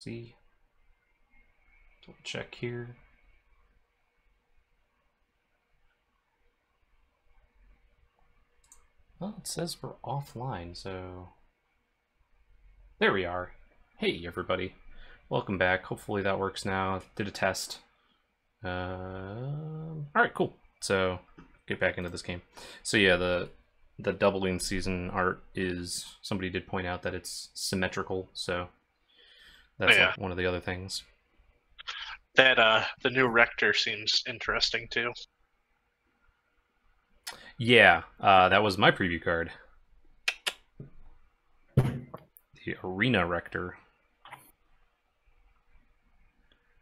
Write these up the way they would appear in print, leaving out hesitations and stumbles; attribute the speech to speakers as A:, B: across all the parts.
A: See, double check here. Well, it says we're offline, so there we are. Hey, everybody. Welcome back. Hopefully that works now. Did a test. Alright, cool. So, get back into this game. So yeah, the doubling season art is, somebody did point out that it's symmetrical, so that's like one of the other things.
B: That the new rector seems interesting too.
A: Yeah, that was my preview card. The Arena Rector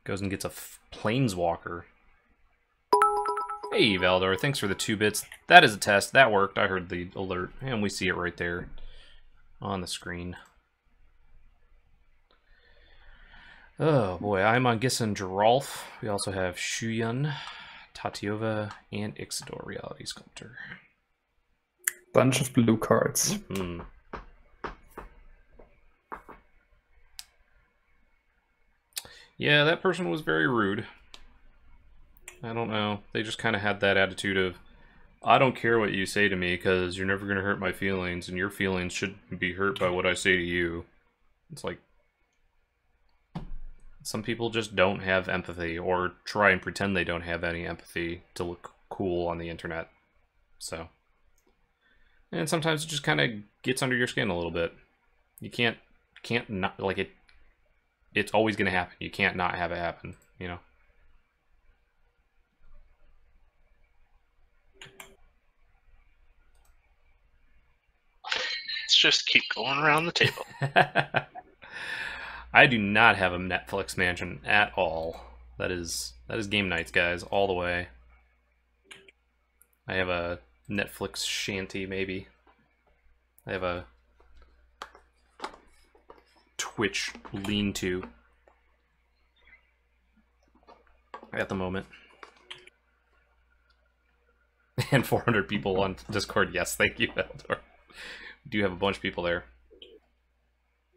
A: goes and gets a Planeswalker. Hey, Valdor, thanks for the 2 bits. That is a test. That worked. I heard the alert, and we see it right there on the screen. Oh boy, I'm on Gisa and Geralf. We also have Shuyun, Tatyova, and Ixidor, Reality Sculptor.
C: Bunch of blue cards.
A: Mm-hmm. Yeah, that person was very rude. I don't know. They just kind of had that attitude of, I don't care what you say to me because you're never going to hurt my feelings, and your feelings shouldn't be hurt by what I say to you. It's like, some people just don't have empathy, or try and pretend they don't have any empathy to look cool on the internet. So, and sometimes it just kind of gets under your skin a little bit. You can't not, like, it's always going to happen. You can't not have it happen, you know?
B: Let's just keep going around the table.
A: I do not have a Netflix mansion at all. That is game nights, guys, all the way. I have a Netflix shanty, maybe. I have a Twitch lean-to at the moment. And 400 people on Discord. Yes, thank you, Eldor. We do have a bunch of people there.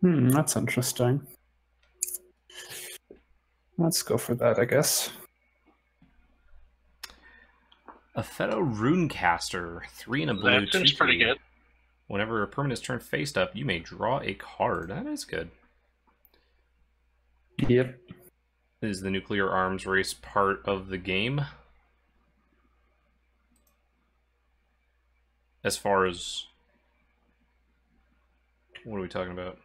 C: That's interesting. Let's go for that, I guess.
A: A Fellow Runecaster, 3 and a blue.
B: That seems pretty good.
A: Whenever a permanent is turned faced up, you may draw a card. That is good.
C: Yep.
A: Is the nuclear arms race part of the game? As far as... what are we talking about?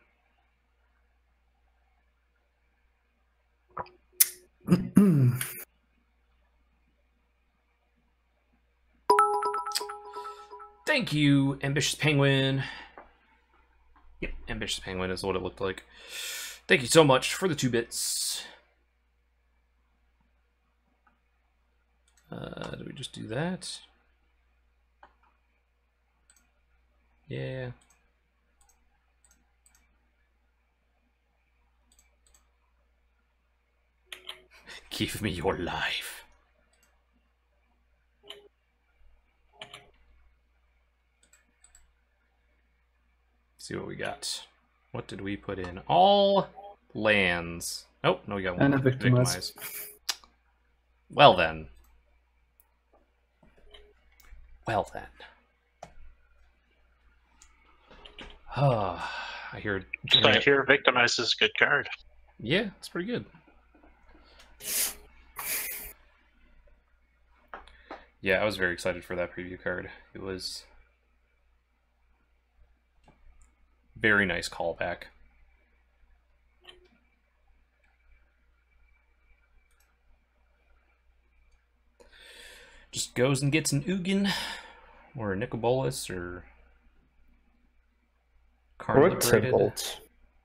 A: Thank you, Ambitious Penguin. Yep, Ambitious Penguin is what it looked like. Thank you so much for the 2 bits. Do we just do that? Yeah. Give me your life. See what we got. What did we put in? All lands. Oh, no, we got one.
C: And a victimize.
A: Well then. Well then. I hear...
B: I hear Victimize is a good card.
A: Yeah, it's pretty good. Yeah, I was very excited for that preview card. It was very nice callback. Just goes and gets an Ugin, or a Nicobolus, or
C: Or Tybalt.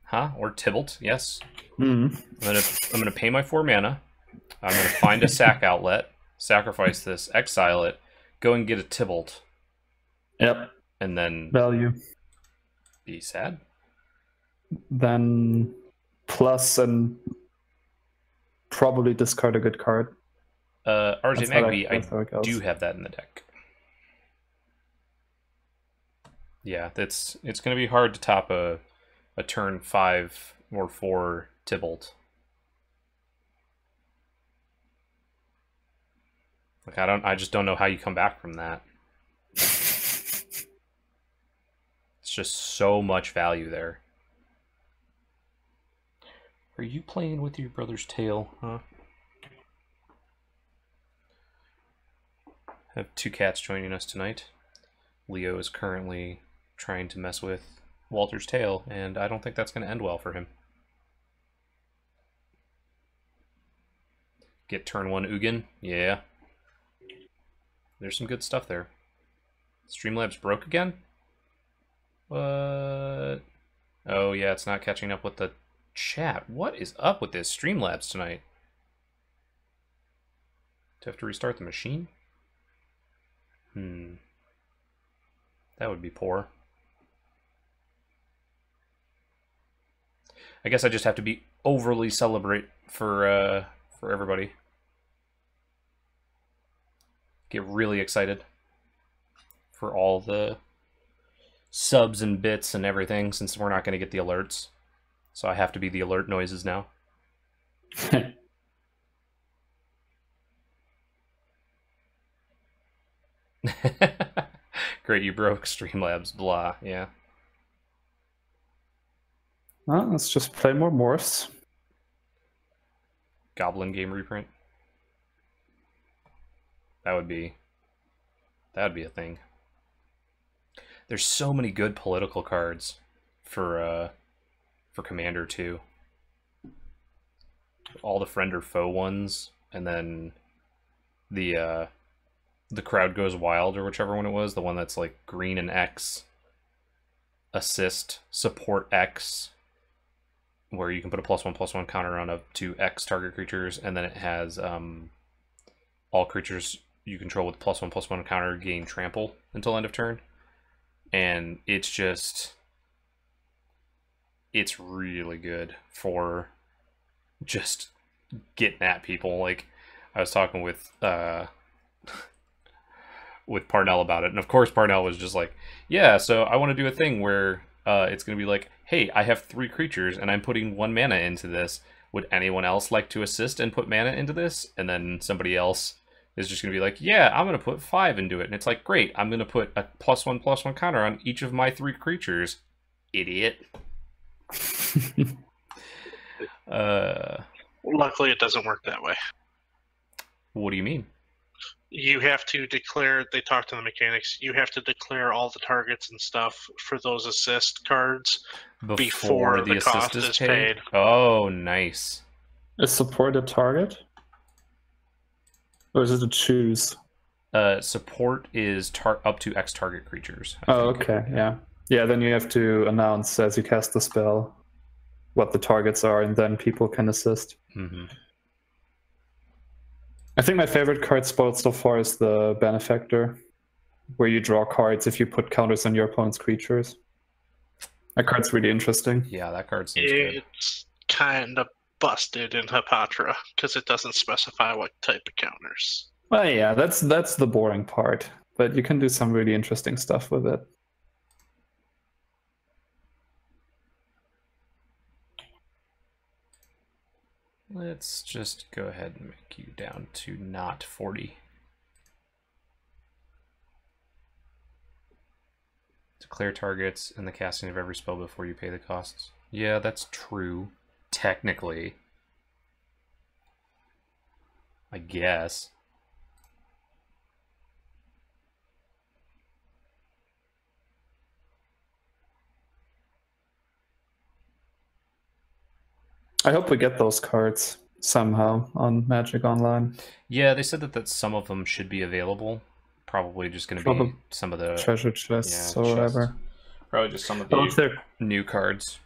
A: Huh? Or Tybalt, yes.
C: I'm
A: gonna pay my 4 mana. I'm gonna find a sack outlet, sacrifice this, exile it, go and get a Tybalt.
C: Yep.
A: And then
C: value.
A: Be sad.
C: Then plus and probably discard a good card.
A: RJ Magby, I do have that in the deck. Yeah, it's going to be hard to top a turn 5 or 4 Tybalt. Like I just don't know how you come back from that. It's just so much value there. Are you playing with your brother's tail, huh? Have two cats joining us tonight. Leo is currently trying to mess with Walter's tail, and I don't think that's going to end well for him. Get turn 1 Ugin? Yeah. There's some good stuff there. Streamlabs broke again? What? Oh yeah, it's not catching up with the chat. What is up with this Streamlabs tonight? Do I have to restart the machine? That would be poor. I guess I just have to be overly celebrate for everybody. Get really excited for all the subs and bits and everything, since we're not going to get the alerts. So I have to be the alert noises now. Great, you broke Streamlabs, blah, yeah.
C: Well, let's just play more morphs.
A: Goblin game reprint. That would be a thing. There's so many good political cards for Commander too. All the friend or foe ones, and then the crowd goes wild, or whichever one it was, the one that's like green and X, assist, support X, where you can put a +1/+1 counter on up to X target creatures, and then it has all creatures you control with +1/+1 counter gain trample until end of turn. And it's really good for just getting at people. Like, I was talking with Parnell about it, and of course Parnell was just like, yeah, so I want to do a thing where it's going to be like, hey, I have 3 creatures and I'm putting 1 mana into this. Would anyone else like to assist and put mana into this? And then somebody else is just going to be like, yeah, I'm going to put 5 into it. And it's like, great, I'm going to put a +1/+1 counter on each of my 3 creatures. Idiot.
B: Luckily, it doesn't work that way.
A: What do you mean?
B: You have to declare, they talk to the mechanics, you have to declare all the targets and stuff for those assist cards before the cost is paid.
A: Oh, nice.
C: Is support a target? Or is it a choose?
A: Support is up to X target creatures.
C: Oh, okay, yeah. Yeah, then you have to announce as you cast the spell what the targets are, and then people can assist.
A: Mm-hmm.
C: I think my favorite card spoiled so far is the Benefactor, where you draw cards if you put counters on your opponent's creatures. That card's really interesting.
A: Yeah, that card seems good.
B: It's kind of busted in Hapatra, because it doesn't specify what type of counters.
C: Well, yeah, that's the boring part, but you can do some really interesting stuff with it.
A: Let's just go ahead and make you down to not 40. Declare targets and the casting of every spell before you pay the costs. Yeah, that's true. Technically. I guess.
C: I hope we get those cards somehow on Magic Online.
A: Yeah, they said that some of them should be available. Probably just going to be some of the
C: treasure chests or whatever.
A: Probably just some of the new cards.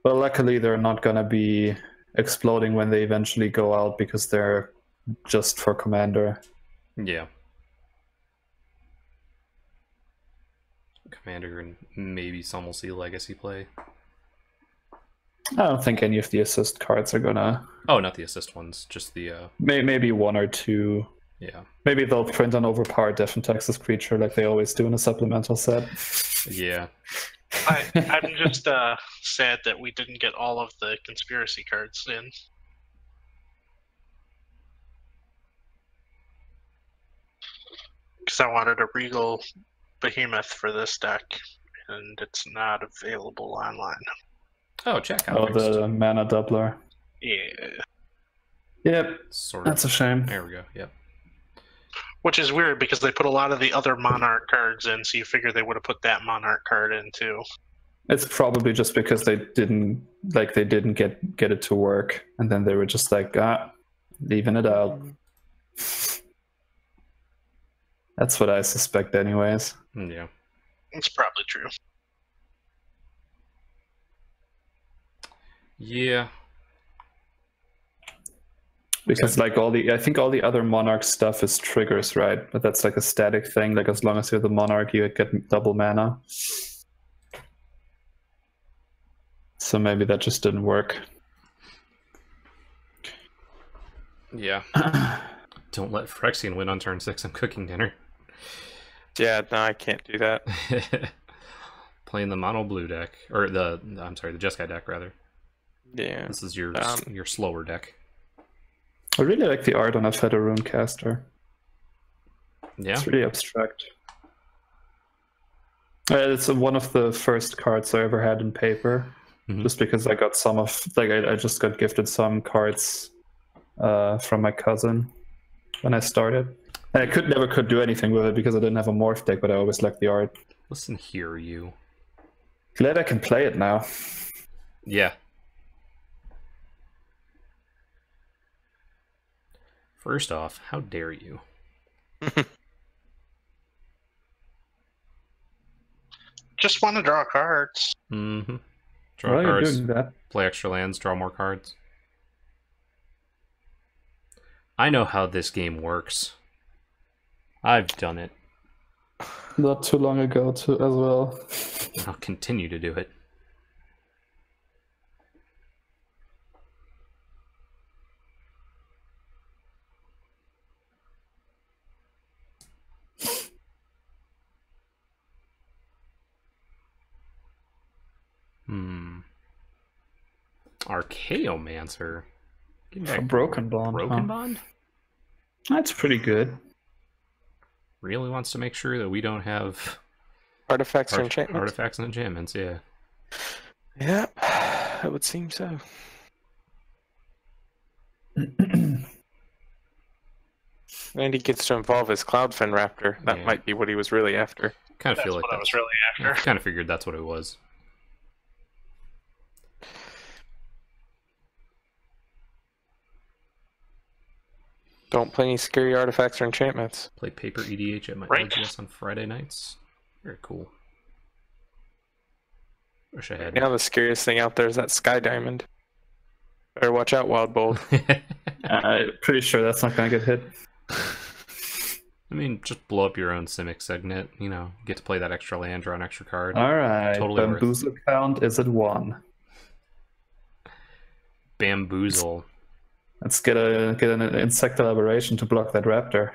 C: Well, luckily they're not going to be exploding when they eventually go out, because they're just for Commander.
A: Yeah. Commander, and maybe some will see Legacy play.
C: I don't think any of the assist cards are gonna...
A: Oh, not the assist ones, just the...
C: Maybe 1 or 2.
A: Yeah.
C: Maybe they'll print an overpowered Death and Texas creature like they always do in a supplemental set.
A: Yeah.
B: I'm just sad that we didn't get all of the conspiracy cards in. Because I wanted a Regal Behemoth for this deck, and it's not available online.
A: Oh, check out.
C: Oh, the mana doubler.
B: Yeah.
C: Yep.
A: Sort of.
C: That's a shame.
A: There we go. Yep.
B: Which is weird because they put a lot of the other Monarch cards in, so you figure they would have put that Monarch card in too.
C: It's probably just because they didn't get it to work, and then they were just like, leaving it out. That's what I suspect, anyways.
A: Yeah.
B: It's probably true.
A: Yeah.
C: Because like I think all the other Monarch stuff is triggers, right? But that's like a static thing. Like as long as you're the Monarch, you get double mana. So maybe that just didn't work.
A: Yeah. Don't let Phyrexian win on turn 6. I'm cooking dinner.
D: Yeah, no, I can't do that.
A: Playing the mono blue deck, or the Jeskai deck rather.
D: Yeah.
A: This is your slower deck.
C: I really like the art on a Feather Runecaster.
A: Yeah.
C: It's really abstract. It's one of the first cards I ever had in paper. Just because I got some of, I just got gifted some cards from my cousin when I started. And I never could do anything with it because I didn't have a morph deck, but I always liked the art.
A: Listen here, you.
C: Glad I can play it now.
A: Yeah. First off, how dare you?
B: Just want to draw cards.
A: Mm-hmm. Draw cards,
C: you're doing that.
A: Play extra lands, draw more cards. I know how this game works. I've done it.
C: Not too long ago, too, as well.
A: I'll continue to do it. Archaeomancer.
C: A Broken Bond.
A: Broken Bond?
C: That's pretty good.
A: Really wants to make sure that we don't have
D: Artifacts or enchantments?
A: Artifacts and enchantments, yeah.
D: Yeah, it would seem so. And he gets to involve his Cloudfin Raptor. That might be what he was really after.
A: Kind of feel like
B: I was really after.
A: I kind of figured that's what it was.
D: Don't play any scary artifacts or enchantments.
A: Play Paper EDH at my
B: Right.
A: LGS on Friday nights. Very cool. Wish I had.
D: Now the scariest thing out there is that Sky Diamond. Better watch out, Wild Bold.
C: I'm pretty sure that's not going to get hit.
A: I mean, just blow up your own Simic Signet. You know, get to play that extra land, draw an extra card.
C: All right,
A: Totally worth it.
C: Bamboozle count is at 1.
A: Bamboozle.
C: Let's get an insectile aberration to block that raptor.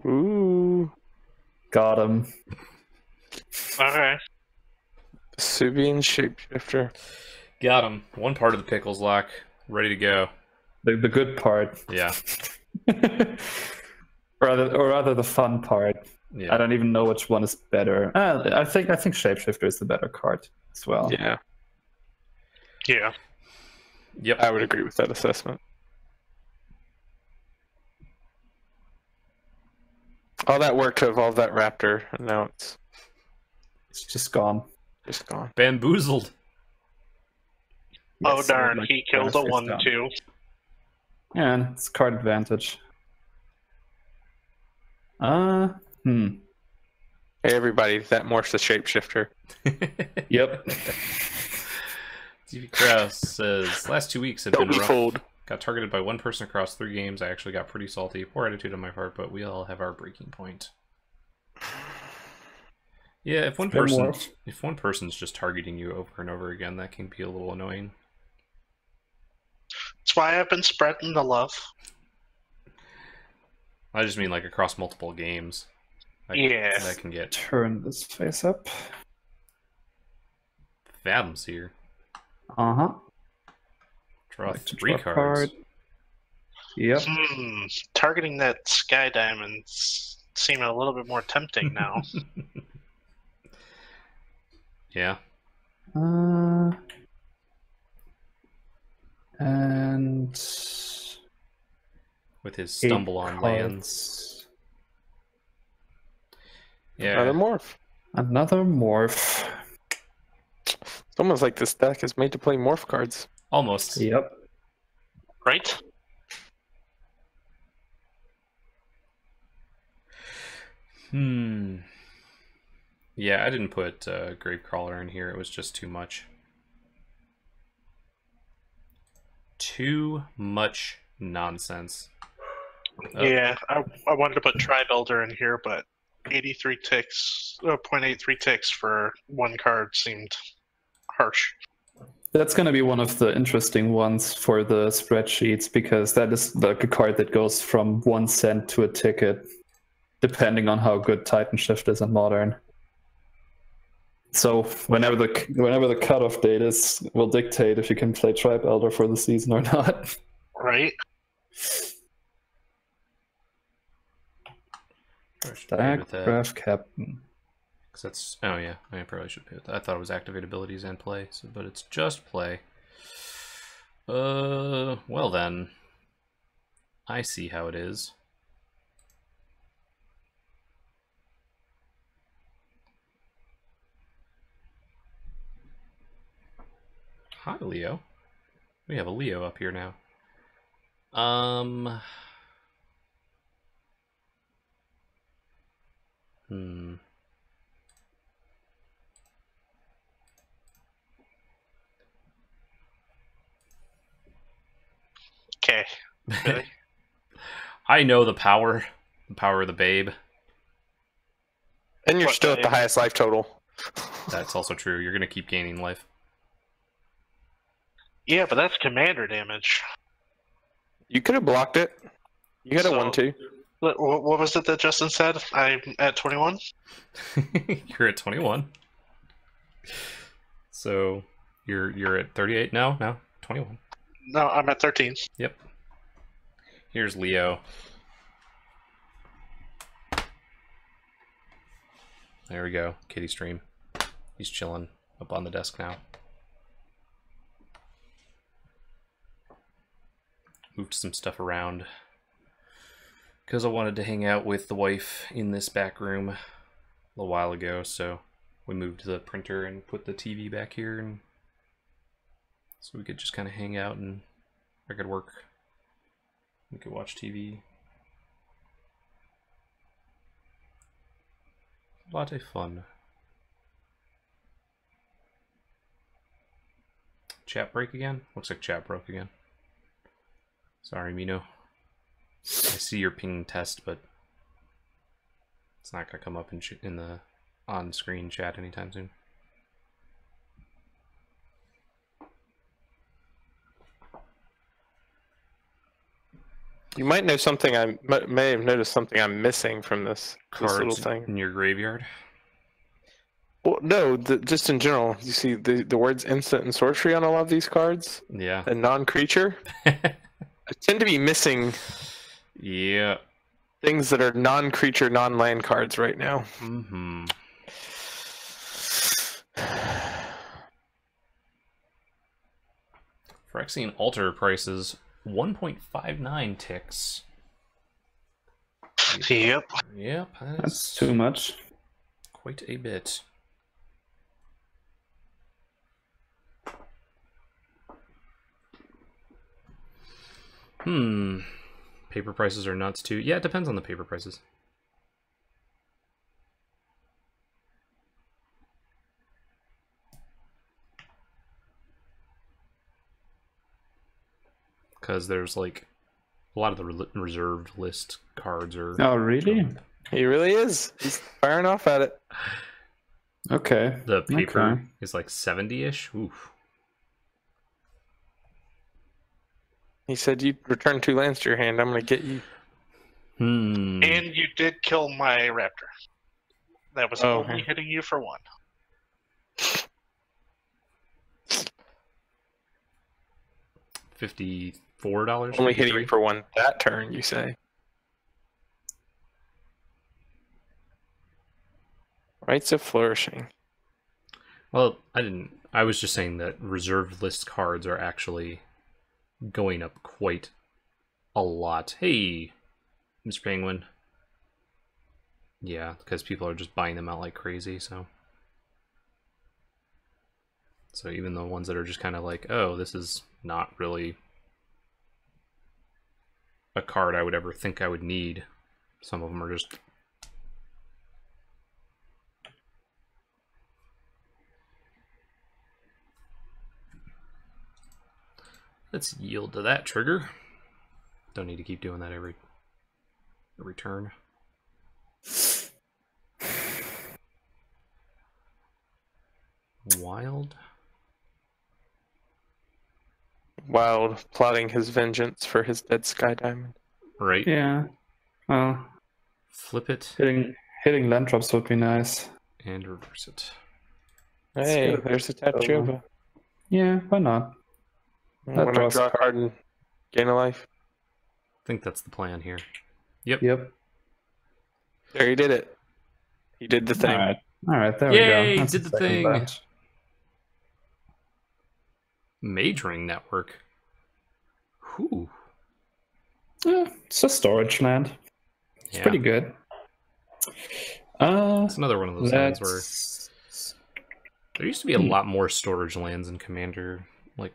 D: Ooh.
C: Got him.
B: Okay.
D: Subian Shapeshifter.
A: Got him. One part of the pickles lock. Ready to go.
C: The good part.
A: Yeah.
C: or rather the fun part.
A: Yeah.
C: I don't even know which one is better. I think Shapeshifter is the better card as well.
D: Yeah.
B: Yeah.
A: Yep.
D: I would agree with that assessment. All that work to evolve that raptor, and now it's
C: just gone.
D: Just gone.
A: Bamboozled.
B: Oh
C: Yes,
B: darn,
C: like
B: he killed a
C: face
B: 1/2.
C: Yeah, and it's card advantage.
D: Hey everybody, that morphs the shapeshifter.
C: Yep.
A: TV Kraus says, last 2 weeks have been rough.
D: Fold.
A: Got targeted by one person across 3 games. I actually got pretty salty. Poor attitude on my part, but we all have our breaking point. Yeah, if one person's just targeting you over and over again, that can be a little annoying.
B: That's why I've been spreading the love.
A: I just mean like across multiple games.
B: Yeah.
A: That can get...
C: Turn this face up.
A: Fathoms here.
C: Uh-huh.
A: Draw
C: Like
A: 3 cards.
C: Yep.
B: Targeting that Sky Diamond's seeming a little bit more tempting now.
A: Yeah.
C: And
A: with his stumble on lands. Yeah.
D: Another morph.
C: Another morph.
D: It's almost like this deck is made to play morph cards.
A: Almost.
C: Yep.
B: Right?
A: Yeah, I didn't put Gravecrawler in here. It was just too much. Too much nonsense.
B: Yeah, I wanted to put Tri-Builder in here, but 83 ticks, 0.83 ticks for 1 card seemed harsh.
C: That's going to be one of the interesting ones for the spreadsheets, because that is like a card that goes from 1 cent to a ticket, depending on how good Titan Shift is in Modern. So whenever the cutoff date is, will dictate if you can play Tribe Elder for the season or not.
B: Right.
C: Graph Captain.
A: That's, oh yeah, I probably should pay with that. I thought it was activate abilities and play, so, but it's just play. Well then, I see how it is. Hi, Leo. We have a Leo up here now.
B: Okay. Really?
A: I know the power of the babe.
D: And you're still at the highest life total.
A: That's also true. You're going to keep gaining life.
B: Yeah, but that's commander damage.
D: You could have blocked it. You got a 1/2.
B: What was it that Justin said? I'm at 21?
A: You're at 21. So you're at 38 now? No, 21.
B: No, I'm at 13.
A: Yep. Here's Leo. There we go. Kitty stream. He's chilling up on the desk now. Moved some stuff around because I wanted to hang out with the wife in this back room a little while ago, so we moved the printer and put the TV back here, and so we could just kind of hang out and I could work. We could watch TV. A lot of fun. Chat break again? Looks like chat broke again. Sorry, Mino. I see your ping test, but it's not gonna come up in the on-screen chat anytime soon.
D: You might know something. I may have noticed something I'm missing from this little thing
A: in your graveyard.
D: Well, no, just in general. You see the words instant and sorcery on a lot of these cards.
A: Yeah.
D: And non-creature. I tend to be missing.
A: Yeah.
D: Things that are non-creature, non-land cards right now.
A: Mm-hmm. Phyrexian Altar prices 1.59 ticks.
B: Yep.
A: Yep.
C: That's too much.
A: Quite a bit. Paper prices are nuts too. Yeah, it depends on the paper prices. Because there's like a lot of the reserved list cards are.
C: Oh, really?
D: He really is. He's firing off at it.
C: Okay.
A: The paper is like 70-ish. Oof.
D: He said you'd return 2 lands to your hand. I'm going to get you.
B: And you did kill my raptor. That was only hitting you for 1.
A: $54.
D: Only hitting for one that turn, you say? Rites of Flourishing.
A: Well, I was just saying that reserved list cards are actually going up quite a lot. Hey, Mr. Penguin. Yeah, because people are just buying them out like crazy, so even the ones that are just kind of like, oh, this is not really a card I would ever think I would need, some of them are just... Let's yield to that trigger. Don't need to keep doing that every turn. Wild
D: plotting his vengeance for his dead Sky Diamond.
A: Right.
C: Yeah. Well,
A: flip it.
C: Hitting land drops would be nice.
A: And reverse it.
D: Hey, there's a Tatyova.
C: Yeah, why not?
D: Want to draw a card and gain a life?
A: I think that's the plan here. Yep.
D: There, he did it. He did the thing.
C: Alright, there
A: Yay,
C: we go.
A: He did the thing. Batch. Majoring Network. Whew.
C: Yeah, it's a storage land. It's pretty good.
A: It's another one of those lands where there used to be a lot more storage lands in Commander, like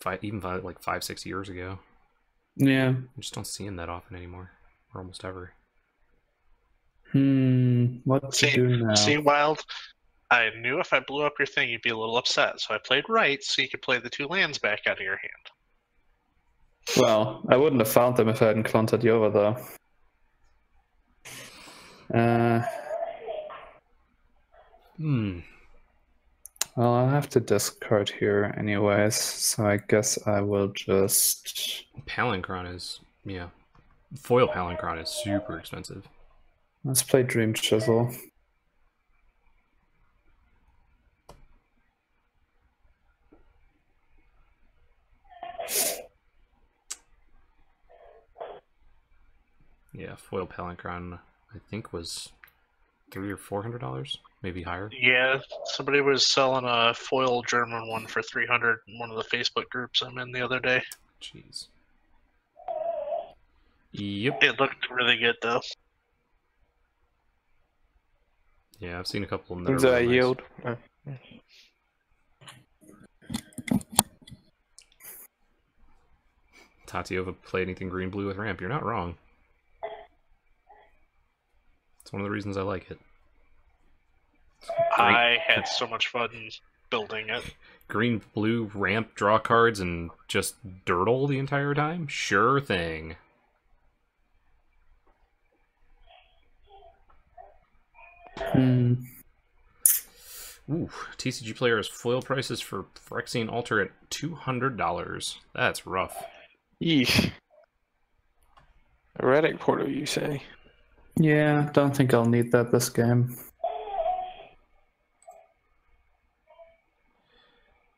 A: 5-6 years ago.
C: Yeah.
A: I just don't see them that often anymore, or almost ever.
C: What to do now?
B: See, Wild, I knew if I blew up your thing, you'd be a little upset, so I played right so you could play the 2 lands back out of your hand.
C: Well, I wouldn't have found them if I hadn't cloned Tatyova, though. Well, I'll have to discard here anyways, so I guess I will just...
A: Palinchron is, foil Palinchron is super expensive.
C: Let's play Dream Chisel.
A: Yeah, foil Palinchron, I think, was $300 or $400, maybe higher.
B: Yeah, somebody was selling a foil German one for $300 in one of the Facebook groups I'm in the other day.
A: Jeez. Yep.
B: It looked really good, though.
A: Yeah, I've seen a couple of them that are really
D: yield.
A: Nice. Tatyova play anything green-blue with ramp. You're not wrong. It's one of the reasons I like it.
B: I had so much fun building it.
A: Green-blue ramp, draw cards, and just dirtle the entire time? Sure thing. Ooh, TCG Player's foil prices for Phyrexian Altar at $200. That's rough.
D: Yeesh. Erratic Portal, you say?
C: Yeah, don't think I'll need that this game.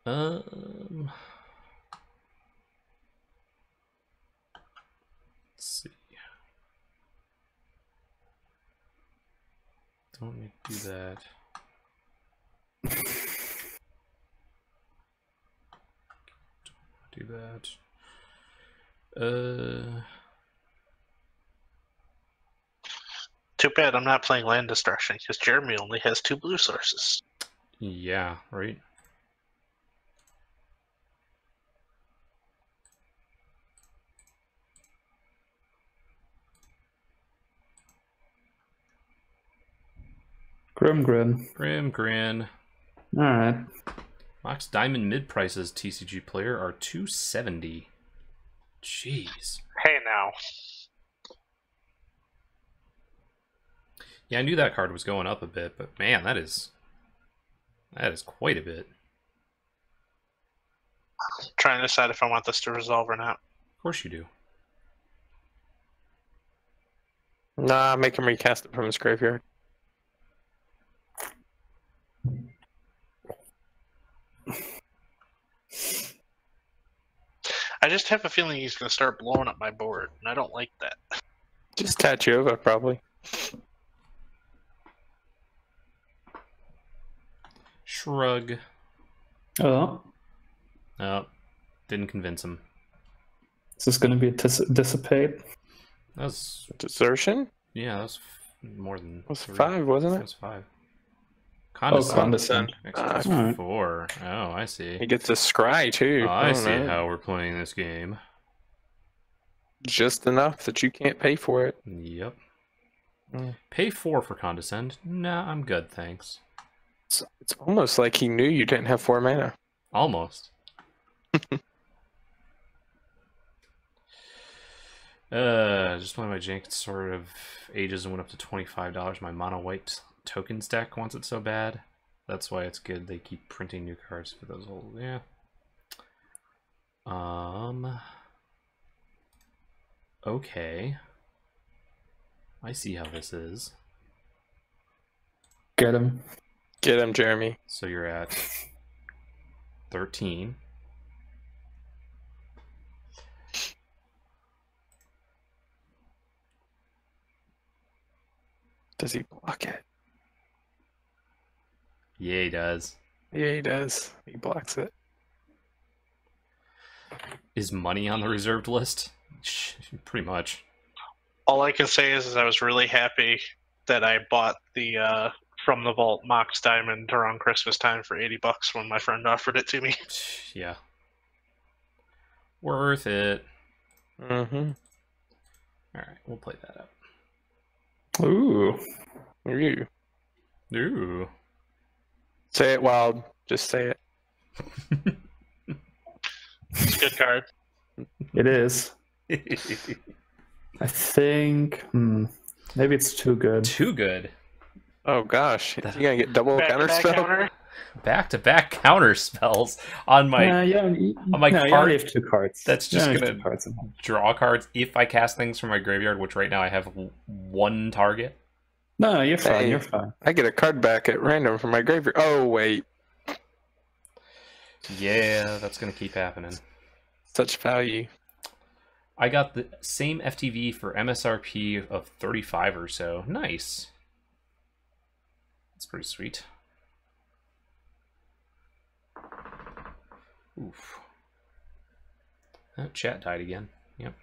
A: Let's see. Don't need to do that. Do that.
B: Too bad I'm not playing Land Destruction, because Jeremy only has 2 blue sources.
A: Yeah, right? Grim.
C: Alright.
A: Mox Diamond mid prices TCG Player are $270. Jeez.
B: Hey now.
A: Yeah, I knew that card was going up a bit, but man, that is quite a bit.
B: I'm trying to decide if I want this to resolve or not.
A: Of course you do.
D: Nah, make him recast it from his graveyard.
B: I just have a feeling he's going to start blowing up my board, and I don't like that.
D: Just Tatyova, probably.
A: Shrug.
C: Oh.
A: Oh, didn't convince him.
C: Is this going to be a dissipate?
A: That was...
D: Desertion?
A: Yeah, that was more than...
D: It was
A: 3.
D: 5, wasn't it?
A: That was 5. Condescend.
C: Oh, condescend.
A: Extra
C: Alright.
A: 4. Oh, I see.
D: He gets a scry, too.
A: Oh, I see
D: know.
A: how we're playing this game.
D: Just enough that you can't pay for it.
A: Yep.
D: Mm.
A: Pay 4 for condescend? Nah, I'm good, thanks.
D: It's almost like he knew you didn't have 4 mana.
A: Almost. Just one of my jank sort of ages and went up to $25. My mono white tokens deck wants it so bad. That's why it's good they keep printing new cards for those old, yeah. Okay. I see how this is.
C: Get him.
D: Get him, Jeremy.
A: So you're at 13.
D: Does he block it?
A: Yeah, he does.
D: Yeah, he does. He blocks it.
A: Is money on the reserved list? Pretty much.
B: All I can say is I was really happy that I bought the From the Vault Mox Diamond around Christmas time for $80 when my friend offered it to me.
A: Yeah. Worth it.
D: Mm-hmm.
A: Alright, we'll play that up.
C: Ooh.
D: Ooh.
A: Ooh.
D: Say it wild. Just say it.
B: It's a good card.
C: It is. I think... maybe it's too good.
A: Too good.
D: Oh gosh. You gonna get double counterspell?
B: Counter?
A: Back-to-back counter spells on my on my
C: you
A: card.
C: only have 2 cards.
A: That's
C: You
A: just
C: only have
A: gonna
C: 2 cards.
A: draw cards if I cast things from my graveyard, which right now I have 1 target.
C: No, you're fine.
D: Hey.
C: You're fine.
D: I get a card back at random from my graveyard. Oh, wait.
A: Yeah, that's gonna keep happening.
D: Such value.
A: I got the same FTV for MSRP of 35 or so. Nice. That's pretty sweet. Oof. Oh, chat died again. Yep.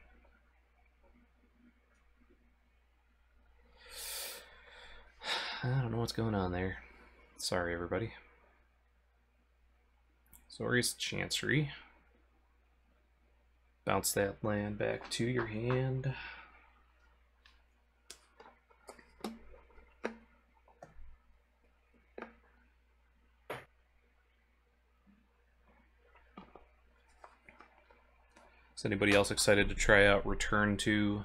A: I don't know what's going on there. Sorry, everybody. Zori's Chancery. Bounce that land back to your hand. Is anybody else excited to try out Return to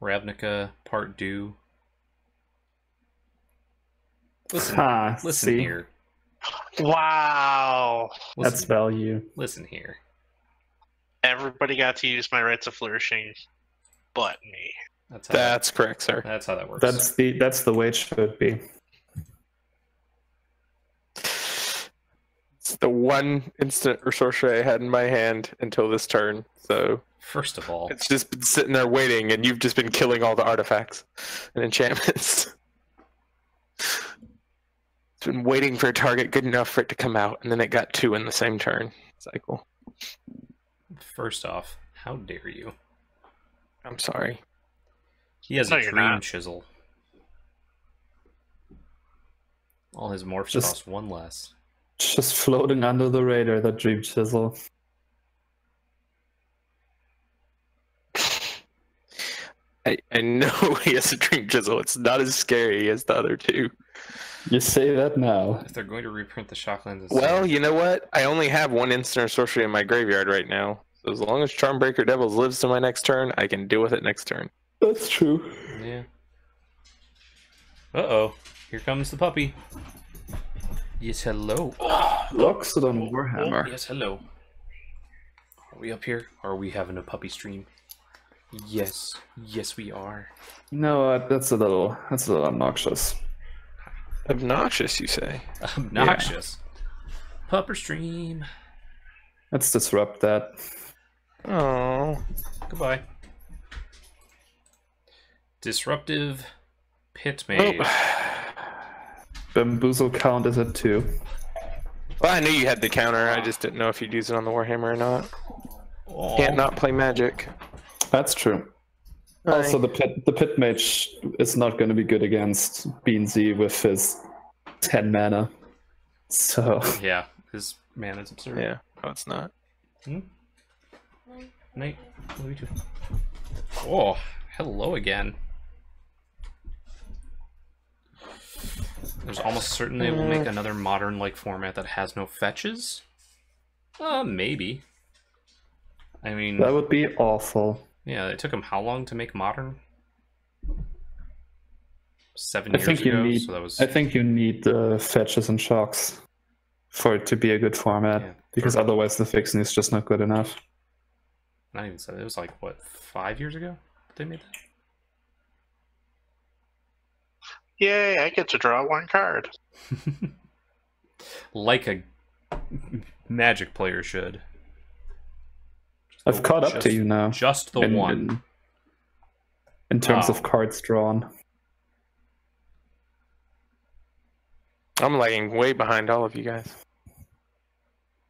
A: Ravnica Part 2? Listen here.
B: Wow.
C: That's value.
A: Listen here.
B: Everybody got to use my Rites of Flourishing, but me.
D: That's correct, sir.
A: That's how that works.
C: That's the way it should be.
D: It's the one instant or sorcery I had in my hand until this turn, so...
A: First of all...
D: It's just been sitting there waiting, and you've just been killing all the artifacts and enchantments. It's been waiting for a target good enough for it to come out, and then it got 2 in the same turn cycle.
A: First off, how dare you?
D: I'm sorry.
A: He has
B: No,
A: a
B: you're
A: Dream
B: not.
A: Chisel. All his morphs
C: Just-
A: cost 1 less.
C: Just floating under the radar, that Dream Chisel.
D: I know he has a Dream Chisel. It's not as scary as the other 2.
C: You say that now.
A: If they're going to reprint the Shocklands...
D: Well, you know what? I only have 1 instant or sorcery in my graveyard right now. So as long as Charmbreaker Devils lives to my next turn, I can deal with it next turn.
C: That's true.
A: Yeah. Uh-oh. Here comes the puppy. Yes, hello.
C: Loxodon Warhammer.
A: Yes, hello. Are we up here? Or are we having a puppy stream? Yes. Yes, we are.
C: No, that's a little obnoxious.
D: Obnoxious, you say?
A: Obnoxious. Pupper stream.
C: Let's disrupt that.
D: Oh.
A: Goodbye. Disruptive Pit Mage.
C: Bamboozle count is at 2.
D: Well, I knew you had the counter. I just didn't know if you'd use it on the Warhammer or not.
A: Oh.
D: Can't not play Magic.
C: That's true. Also, the pit mage is not going to be good against Beansy with his 10 mana. So
A: yeah, his mana's absurd.
D: Yeah, no, it's not.
A: Nate, what do we do? Oh, hello again. There's almost certain they will make another modern-like format that has no fetches. Maybe. I mean,
C: that would be awful.
A: Yeah, it took them how long to make modern? 7 years ago. So that was...
C: I think you need the fetches and shocks for it to be a good format, because otherwise the fixing is just not good enough.
A: Not even so. It was like, what, 5 years ago they made that?
B: Yay, I get to draw 1 card.
A: Like a Magic player should.
C: I've caught up to you now.
A: Just the one.
C: In terms of cards drawn.
D: I'm lagging way behind all of you guys.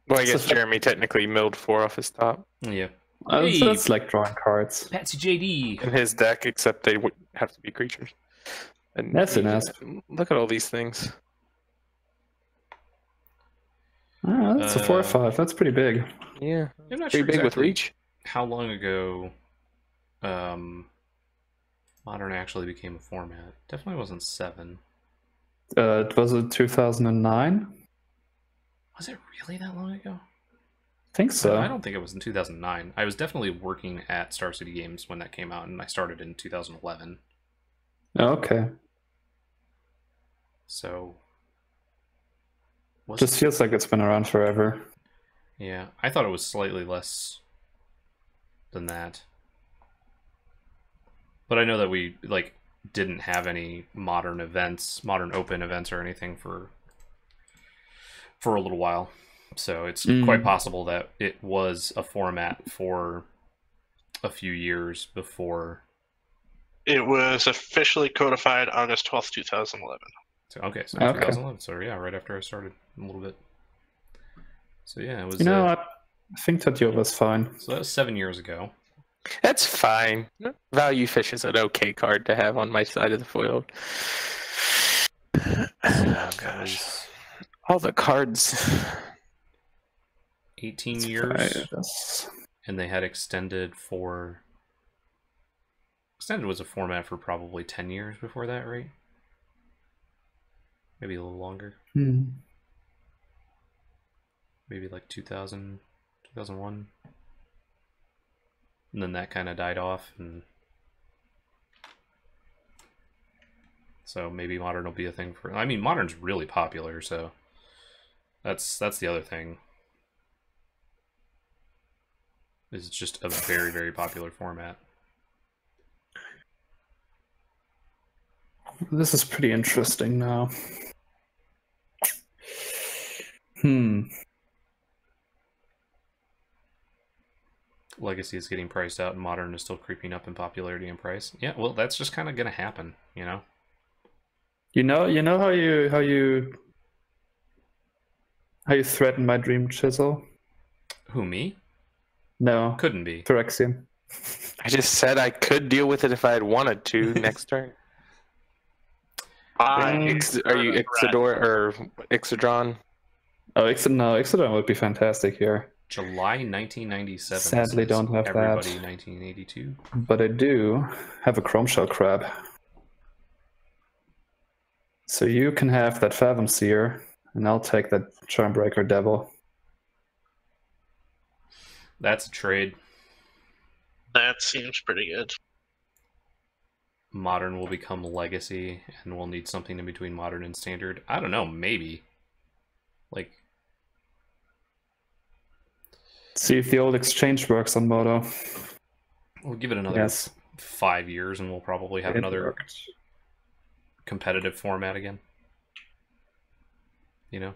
D: Well, I guess Jeremy technically milled 4 off his top.
A: Yeah.
C: Hey, that's like drawing cards.
A: Patsy JD.
D: In his deck, except they would have to be creatures. And
C: that's an ass.
D: Look at all these things.
C: Oh, that's a 4/5. That's pretty big.
D: Yeah.
A: I'm not
D: pretty
A: sure
D: big with reach.
A: How long ago Modern actually became a format? Definitely wasn't 7.
C: It was 2009.
A: Was it really that long ago?
C: I think so.
A: I don't think it was in 2009. I was definitely working at Star City Games when that came out, and I started in 2011.
C: Okay.
A: So...
C: just feels like it's been around forever.
A: Yeah, I thought it was slightly less than that. But I know that we didn't have any modern open events or anything for a little while. So it's quite possible that it was a format for a few years before.
B: It was officially codified August 12th, 2011.
A: So, okay, so 2011. So yeah, right after I started a little bit. So yeah, it was.
C: I think Tatyova was fine.
A: So that was 7 years ago.
D: That's fine. Value Fish is an okay card to have on my side of the field. Oh gosh. All the cards.
A: 18 years. And they had Extended was a format for probably 10 years before that, right? Maybe a little longer. Maybe like 2000, 2001. And then that kind of died off, and so maybe Modern will be a thing for... I mean, Modern's really popular, so that's the other thing. It's just a very, very popular format.
C: This is pretty interesting now.
A: Legacy is getting priced out and Modern is still creeping up in popularity and price. Yeah, well, that's just kind of going to happen, you know?
C: You know how you threaten my dream chisel?
A: Who, me?
C: No.
A: Couldn't be.
C: Phyrexian.
D: I just said I could deal with it if I had wanted to next turn. Are you Ixidor or Ixidron?
C: Oh, Ixidor would be fantastic here.
A: July 1997.
C: Sadly, don't have
A: everybody
C: that.
A: 1982.
C: But I do have a Chrome Shell Crab. So you can have that Fathom Seer, and I'll take that Charmbreaker Devil.
A: That's a trade.
B: That seems pretty good.
A: Modern will become Legacy, and we'll need something in between Modern and Standard. I don't know, maybe. Like...
C: see if the old exchange works on Moto.
A: We'll give it another 5 years, and we'll probably have another competitive format again. You know?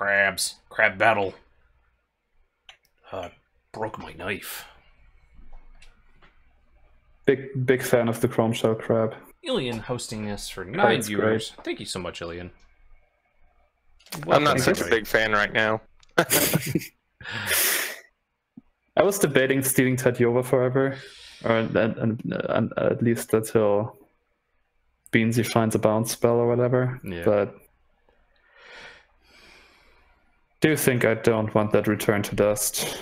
A: Crabs. Crab battle. Broke my knife.
C: Big fan of the Chrome Shell Crab.
A: Ilian hosting this for 9 viewers. Great. Thank you so much, Ilian.
D: I'm not such a big fan right now.
C: I was debating stealing Tatyova forever, or and at least until Beansy finds a bounce spell or whatever.
A: Yeah.
C: But do think I don't want that return to dust.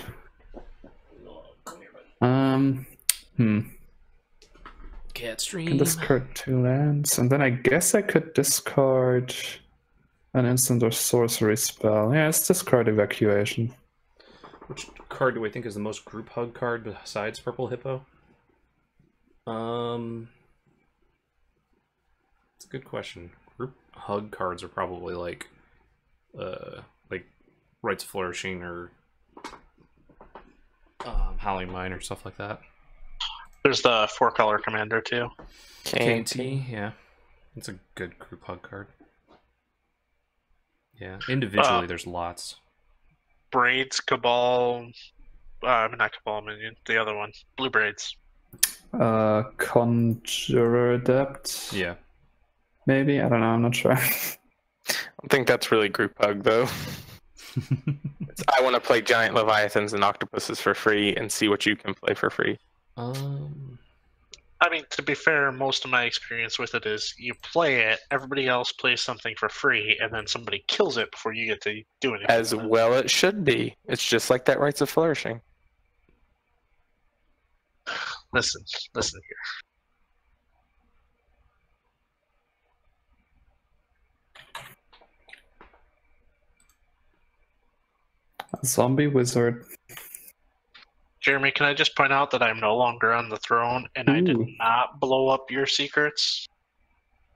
A: Cat stream.
C: Can discard 2 lands, and then I guess I could discard an instant or sorcery spell. Yeah, it's discard Evacuation.
A: Which card do I think is the most group hug card besides Purple Hippo? It's a good question. Group hug cards are probably like Rites of Flourishing or Howling Mine or stuff like that.
B: There's the 4-color commander too.
A: K&T, yeah. It's a good group hug card. Yeah, individually there's lots.
B: Braids, Cabal, not Cabal Minion, the other one. Blue Braids.
C: Conjurer Adept?
A: Yeah.
C: Maybe? I don't know, I'm not sure.
D: I don't think that's really group hug, though. I want to play Giant Leviathans and Octopuses for free and see what you can play for free.
B: I mean, to be fair, most of my experience with it is you play it, everybody else plays something for free, and then somebody kills it before you get to do anything.
D: As well it should be. It's just like that Rites of Flourishing.
B: Listen here.
C: Zombie Wizard.
B: Jeremy, can I just point out that I'm no longer on the throne, and I did not blow up your secrets?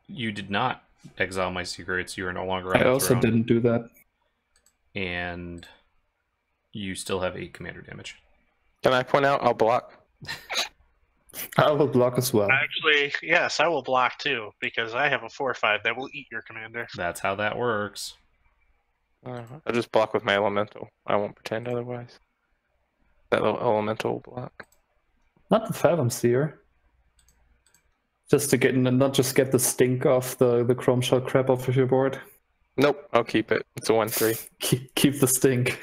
A: You did not exile my secrets. You are no longer on the
C: I
A: throne.
C: also didn't do that.
A: And you still have 8 commander damage.
D: Can I point out I'll block?
C: I will block as well.
B: Actually, yes, I will block too, because I have a 4/5 that will eat your commander.
A: That's how that works.
D: I'll just block with my elemental. I won't pretend otherwise. That little elemental block.
C: Not the Fathom Seer. Just to get not just get the stink off the Chrome Shell Crab off of your board.
D: Nope, I'll keep it. It's a 1/3.
C: Keep the stink.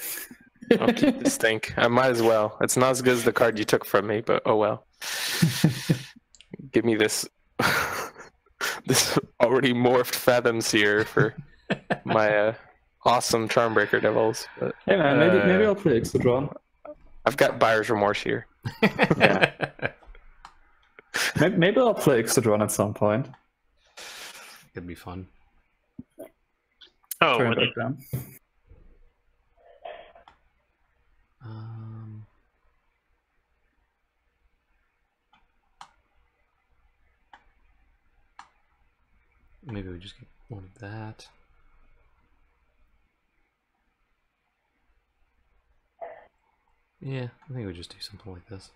D: I'll keep the stink. I might as well. It's not as good as the card you took from me, but oh well. Give me this this already morphed Fathom Seer for my awesome Charmbreaker Devils. But,
C: hey man, maybe I'll play Ixidor.
D: I've got buyer's remorse here.
C: Yeah. Maybe I'll play Ixidor at some point.
A: Could be fun.
B: Oh,
A: maybe we just get one of that. Yeah, I think we just do something like this.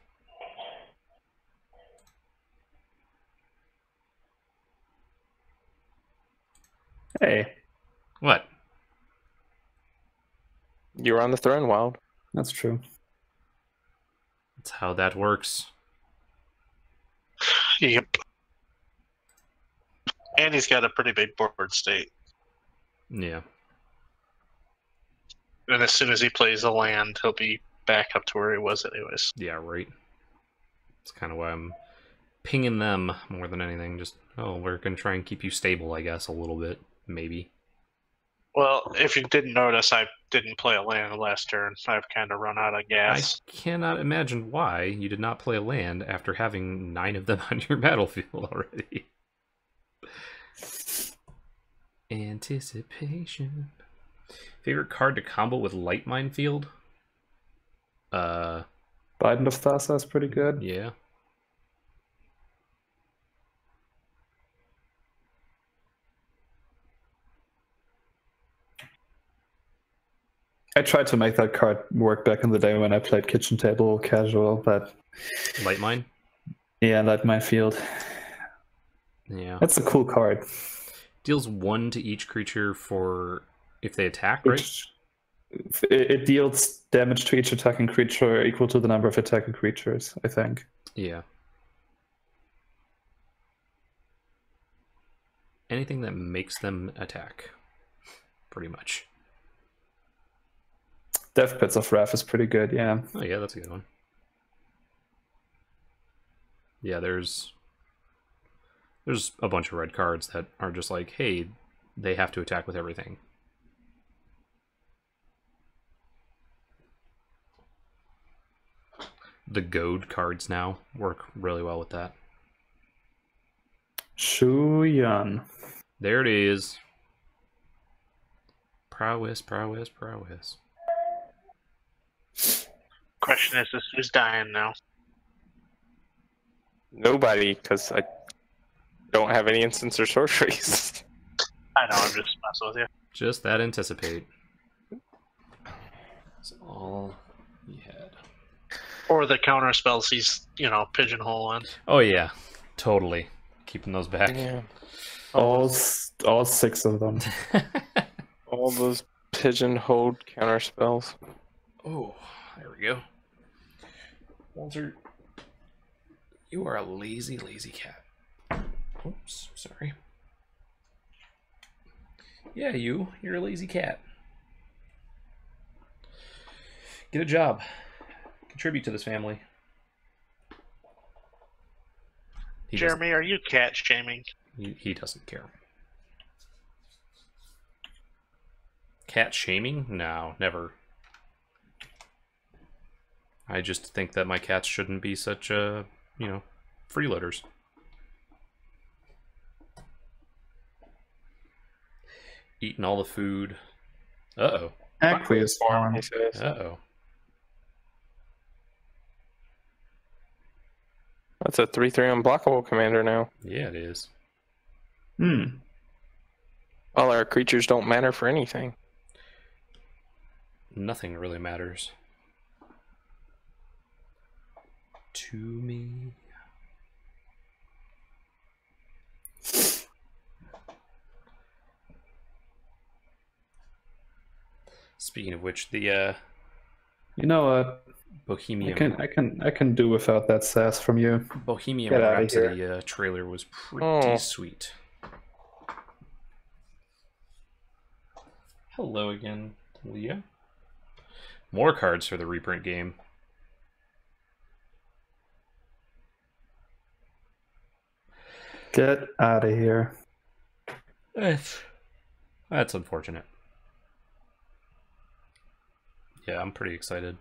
C: Hey.
A: What?
D: You're on the throne, Wild.
C: That's true.
A: That's how that works.
B: Yep. And he's got a pretty big board state.
A: Yeah.
B: And as soon as he plays a land, he'll be back up to where he was anyways.
A: Yeah, right. That's kind of why I'm pinging them more than anything. Just, oh, we're going to try and keep you stable, I guess, a little bit. Maybe.
B: Well, if you didn't notice, I didn't play a land last turn. I've kind of run out of gas.
A: I cannot imagine why you did not play a land after having 9 of them on your battlefield already. Anticipation. Favorite card to combo with Light Minefield?
C: Biden of Thassa is pretty good.
A: Yeah.
C: I tried to make that card work back in the day when I played Kitchen Table Casual, but...
A: Light Mine?
C: Yeah, Light Minefield.
A: Yeah.
C: That's a cool card.
A: Deals 1 to each creature for if they attack, right?
C: It deals damage to each attacking creature equal to the number of attacking creatures, I think.
A: Yeah. Anything that makes them attack, pretty much.
C: Death Pits of Wrath is pretty good, yeah.
A: Oh yeah, that's a good one. Yeah, there's a bunch of red cards that are just like, hey, they have to attack with everything. The goad cards now work really well with that.
C: Shuyan.
A: There it is. Prowess, prowess, prowess.
B: Question is who's dying now?
D: Nobody, because I don't have any instants or sorceries.
B: I know, I'm just messing with you.
A: Just that anticipate. That's all he had.
B: Or the counter spells he's, pigeonholing.
A: Oh yeah, totally. Keeping those back.
D: Yeah.
C: All 6 of them.
D: All those pigeonholed counter spells.
A: Oh, there we go. Walter, you are a lazy, lazy cat. Oops, sorry. Yeah, you're a lazy cat. Get a job. Contribute to this family.
B: Jeremy, are you cat shaming?
A: He doesn't care. Cat shaming? No, never. I just think that my cats shouldn't be such, freeloaders. Eating all the food. Uh-oh.
C: Aqueous form.
A: Uh-oh.
D: That's a 3/3 unblockable commander now.
A: Yeah, it is.
D: All our creatures don't matter for anything.
A: Nothing really matters. To me. Speaking of which, the
C: You know what?
A: Bohemian.
C: I can do without that sass from you.
A: Bohemian
C: Get outta
A: Rhapsody trailer was pretty sweet. Hello again, Leah. More cards for the reprint game.
C: Get out of here.
A: That's unfortunate. Yeah, I'm pretty excited.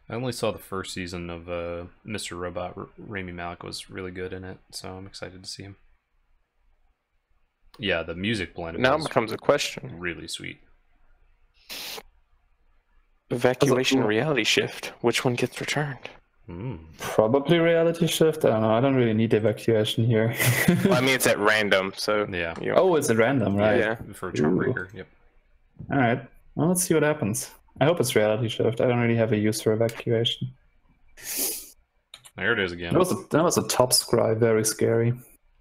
A: I only saw the first season of Mr. Robot. Rami Malek was really good in it, so I'm excited to see him. Yeah, the music blend
D: Now it becomes a question.
A: Really sweet.
D: Evacuation reality shift. Which one gets returned?
C: Probably reality shift. I don't know. I don't really need evacuation here.
D: Well, I mean, it's at random, so
A: yeah.
C: Oh, it's at random, right?
D: Yeah.
A: For a Charmbreaker. Yep.
C: All right. Well, let's see what happens. I hope it's reality shift. I don't really have a use for evacuation.
A: There it is again.
C: That was a top scry. Very scary.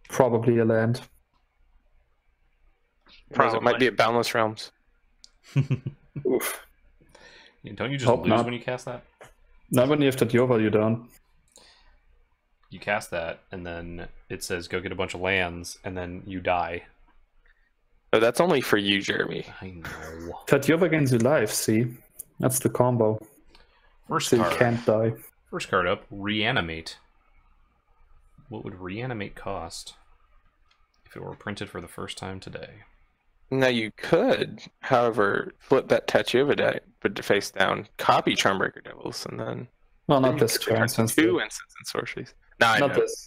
C: Probably a land.
D: It might be at Boundless Realms.
C: Oof.
A: Don't you just lose when you cast that?
C: Not when you have Tatyova, you don't.
A: You cast that, and then it says go get a bunch of lands, and then you die.
D: Oh, that's only for you, Jeremy.
A: I know.
C: Tatyova gains you life, see? That's the combo.
A: First
C: so
A: card.
C: You can't die.
A: First card up, Reanimate. What would Reanimate cost if it were printed for the first time today?
D: Now you could, however, flip that Tatyova deck, put it face down, copy Charmbreaker Devils, and then...
C: Well, not this turn.
D: Since 2 instants and sorceries. No,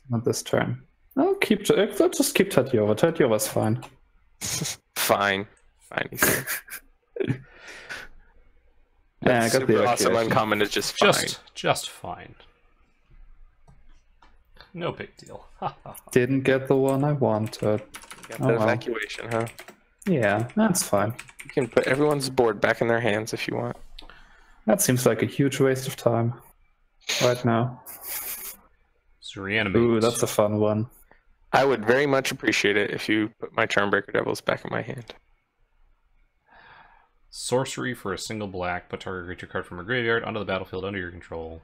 C: not this turn. I'll just keep Tatyova. Tatyova's fine.
D: Fine.
C: Yeah, I got the
D: awesome uncommon is just fine.
A: Just fine. No big deal.
C: Didn't get the one I wanted.
D: Got the evacuation, huh?
C: Yeah, that's fine.
D: You can put everyone's board back in their hands if you want.
C: That seems like a huge waste of time right now.
A: So Reanimate.
C: Ooh, that's a fun one.
D: I would very much appreciate it if you put my Charmbreaker Devils back in my hand.
A: Sorcery for a single black. Put target creature card from your graveyard onto the battlefield under your control.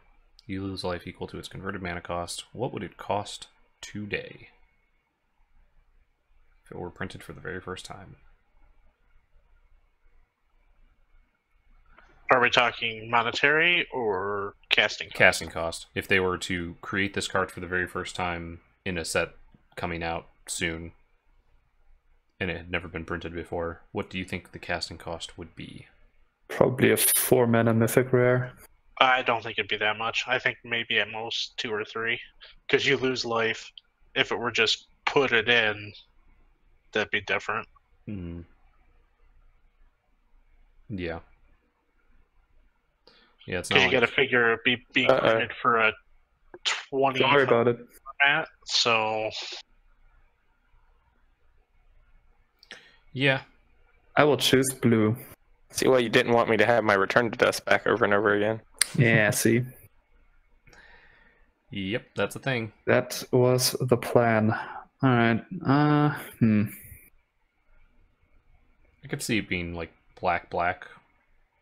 A: You lose life equal to its converted mana cost. What would it cost today if it were printed for the very first time?
B: Are we talking monetary or casting cost?
A: Casting cost. If they were to create this card for the very first time in a set coming out soon, and it had never been printed before, what do you think the casting cost would be?
C: Probably a 4-mana mythic rare.
B: I don't think it'd be that much. I think maybe at most 2 or 3, because you lose life. If it were just put it in, that'd be different.
A: Hmm. Yeah. Yeah, it's not.
B: Because you got to figure it'd be printed for a 20.
C: Don't worry about it.
B: Format, so.
A: Yeah.
C: I will choose blue.
D: See why you didn't want me to have my return to dust back over and over again.
C: Yeah, see?
A: Yep, that's a thing.
C: That was the plan. Alright,
A: I could see it being like black,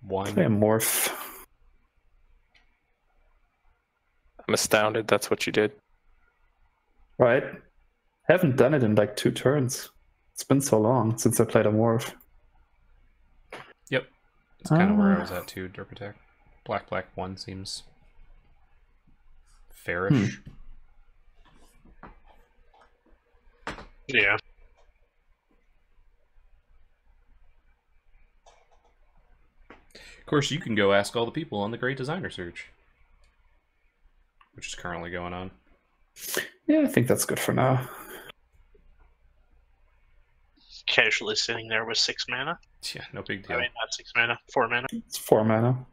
A: one.
C: play a morph.
D: I'm astounded that's what you did.
C: Right? Haven't done it in like 2 turns. It's been so long since I played a morph.
A: Yep. That's kind of where I was at too, Derp Attack. Black, 1 seems fairish.
B: Yeah.
A: Of course, you can go ask all the people on the Great Designer Search, which is currently going on.
C: Yeah, I think that's good for now.
B: Casually sitting there with 6 mana.
A: Yeah, no big deal.
B: I mean, not 6 mana, 4 mana.
C: It's 4 mana.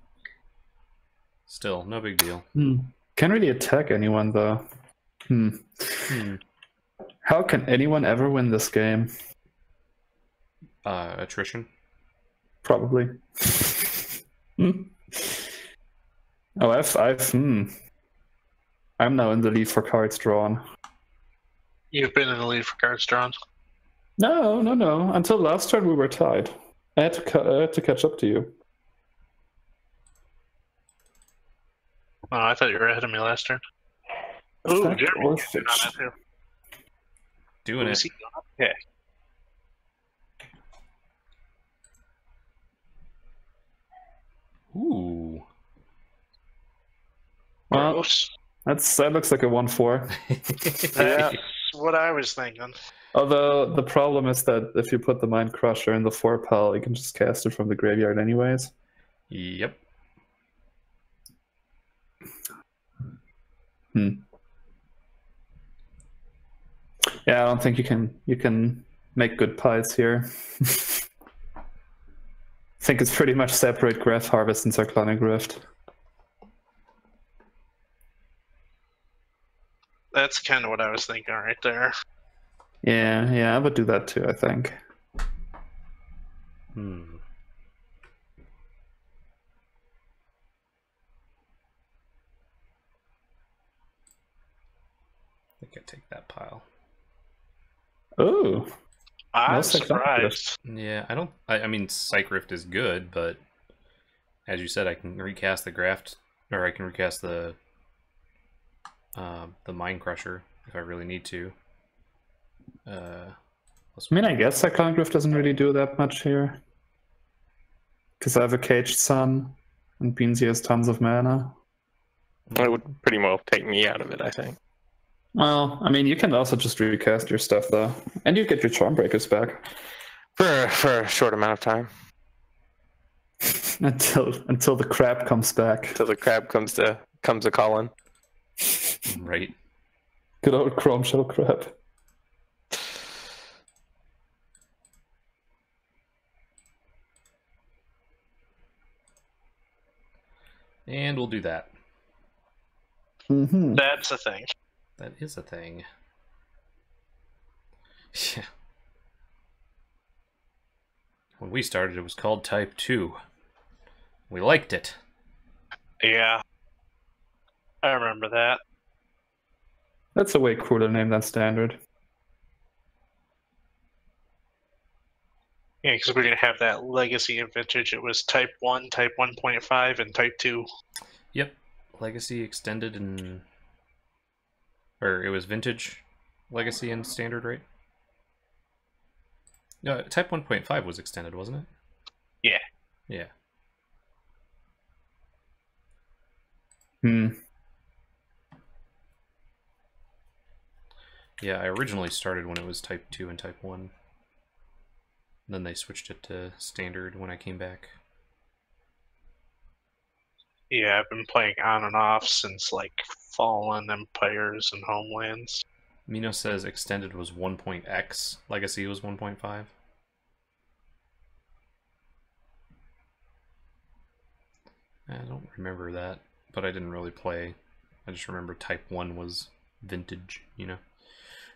A: Still, no big deal.
C: Can't really attack anyone though. How can anyone ever win this game?
A: Attrition.
C: Probably. Oh, I'm now in the lead for cards drawn.
B: You've been in the lead for cards drawn.
C: No. Until last turn we were tied. I had to catch up to you.
B: Oh, I thought you were ahead of me last turn. Ooh,
C: Fact
B: Jeremy.
C: or
B: On
C: fiction?
B: that too.
A: Doing
B: Who
A: it.
B: is he gonna pick?
A: Ooh.
C: Well,
B: Gross.
C: that looks like a 1/4.
B: That's what I was thinking.
C: Although the problem is that if you put the Mind Crusher in the 4 pile, you can just cast it from the graveyard anyways.
A: Yep.
C: Yeah, I don't think you can make good piles here. I think it's pretty much separate Graph Harvest and Cyclonic Rift.
B: That's kind of what I was thinking right there.
C: Yeah, I would do that too, I think.
A: I think I take that pile.
C: Oh,
B: I'm
C: No Cyclonic
B: surprised.
A: Yeah, I mean, Psych Rift is good, but as you said, I can recast the Graft, or I can recast the Mind Crusher if I really need to.
C: I mean, I guess Cyclonic Rift doesn't really do that much here. Because I have a Caged Sun, and Beansy has tons of mana.
D: It would pretty well take me out of it, I think.
C: Well, I mean, you can also just recast your stuff, though. And you get your Charmbreakers back.
D: For a short amount of time.
C: until the crab comes back.
D: Till the crab comes a calling.
A: Right.
C: Good old Chrome Shell Crab.
A: And we'll do that.
B: That's a thing.
A: That is a thing. Yeah. When we started, it was called Type 2. We liked it.
B: Yeah. I remember that.
C: That's a way cooler name than Standard.
B: Yeah, because we're going to have that legacy and vintage. It was type 1, type 1.5, and type 2.
A: Yep. Legacy, extended, and... Or it was vintage, legacy, and standard, right? No, type 1.5 was extended, wasn't it?
B: Yeah.
A: Yeah. Yeah, I originally started when it was type 2 and type 1. Then they switched it to standard when I came back.
B: Yeah, I've been playing on and off since, like, Fallen Empires and Homelands.
A: Mino says extended was 1.x, legacy was 1.5. I don't remember that, but I didn't really play. I just remember type 1 was vintage, you know?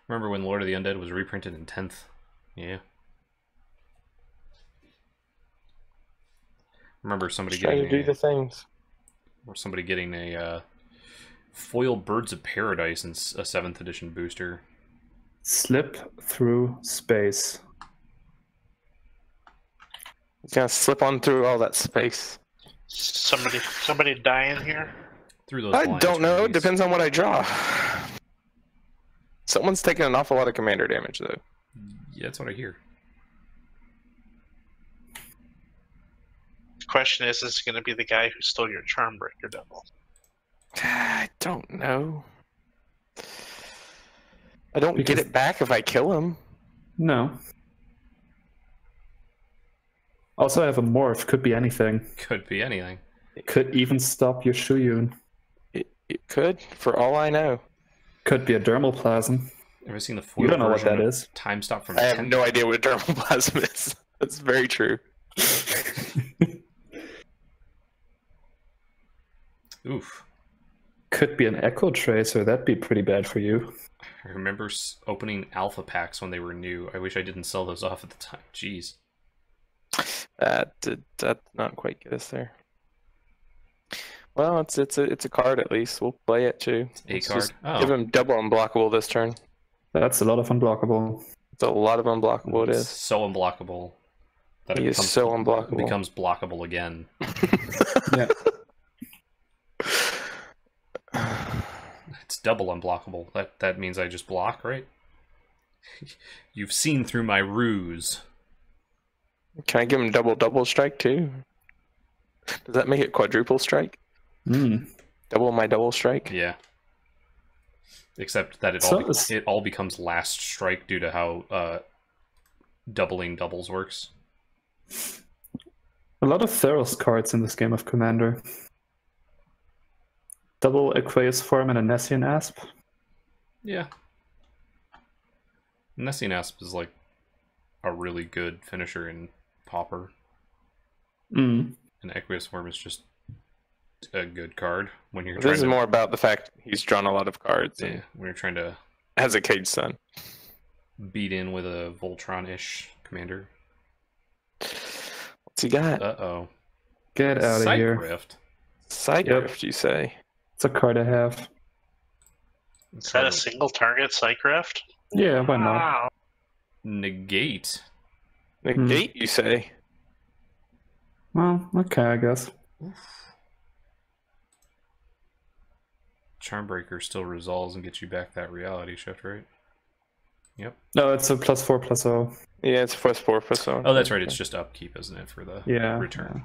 A: Remember when Lord of the Undead was reprinted in 10th? Yeah. Remember somebody
D: Trying to do the things.
A: Or somebody getting a foil Birds of Paradise in a 7th edition booster.
C: Slip through space.
D: He's gonna slip on through all that space.
B: Somebody dying here?
A: Through those
D: I
A: lines,
D: don't know.
A: trees.
D: Depends on what I draw. Someone's taking an awful lot of commander damage, though.
A: Yeah, that's what I hear.
B: The question is it going to be the guy who stole your Charmbreaker Devil?
D: I don't know. I don't get it back if I kill him.
C: No. Also, I have a morph. Could be anything.
A: Could be anything.
C: It could even stop your Shuyun.
D: It could, for all I know.
C: Could be a dermoplasm.
A: Ever seen the foil
C: You don't know what
A: version
C: that
A: of
C: is.
A: Time Stop from
D: I have
A: 10?
D: no idea what a dermoplasm is. That's very true.
A: Oof.
C: Could be an Echo Tracer. That'd be pretty bad for you.
A: I remember opening alpha packs when they were new. I wish I didn't sell those off at the time. Jeez.
D: That did not quite get us there. Well, it's a card at least. We'll play it too.
A: Let's
D: Just
A: card. Oh.
D: give him double unblockable this turn.
C: That's a lot of unblockable.
D: It's a lot of unblockable. It
A: It's
D: is.
A: so unblockable. That
D: He is so unblockable.
A: It becomes blockable again.
C: Yeah.
A: It's double unblockable. That means I just block, right? You've seen through my ruse.
D: Can I give him double strike too? Does that make it quadruple strike? Double my double strike?
A: Yeah. Except that it all becomes last strike due to how doubling doubles works.
C: A lot of Theros cards in this game of Commander. Double Aqueous Form and a Nessian Asp.
A: Yeah. Nessian Asp is like a really good finisher in Pauper. And Aqueous Form is just a good card when you're
D: This is more about the fact he's drawn a lot of cards.
A: Yeah, when you're trying to
D: has a Cage Sun.
A: Beat in with a Voltron-ish commander.
D: What's he got?
A: Uh-oh.
C: Get out of here.
A: Rift.
D: Psych-Rift, you say?
C: It's a card I have.
B: Is that a single target Psych-Rift?
C: Yeah, why not?
B: Wow.
A: Negate.
D: Negate, you say?
C: Well, okay, I guess.
A: Charmbreaker still resolves and gets you back that reality shift, right? Yep.
C: No, it's a +4/+0.
D: Yeah, it's +4/+0.
A: Oh, that's right. It's just upkeep, isn't it, for the return?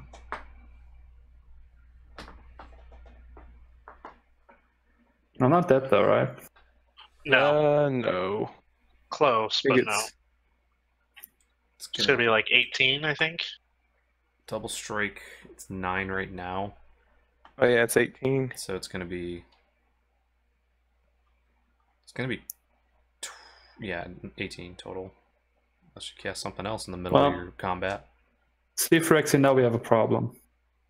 C: I'm not dead though, right?
B: No.
D: No.
B: Close, but no.
A: It's
B: gonna be like 18, I think.
A: Double strike. It's 9 right now.
D: Oh yeah, it's 18.
A: So it's gonna be. It's gonna be. Yeah, 18 total. Unless you cast something else in the middle of your combat.
C: See, Phyrexia, now we have a problem.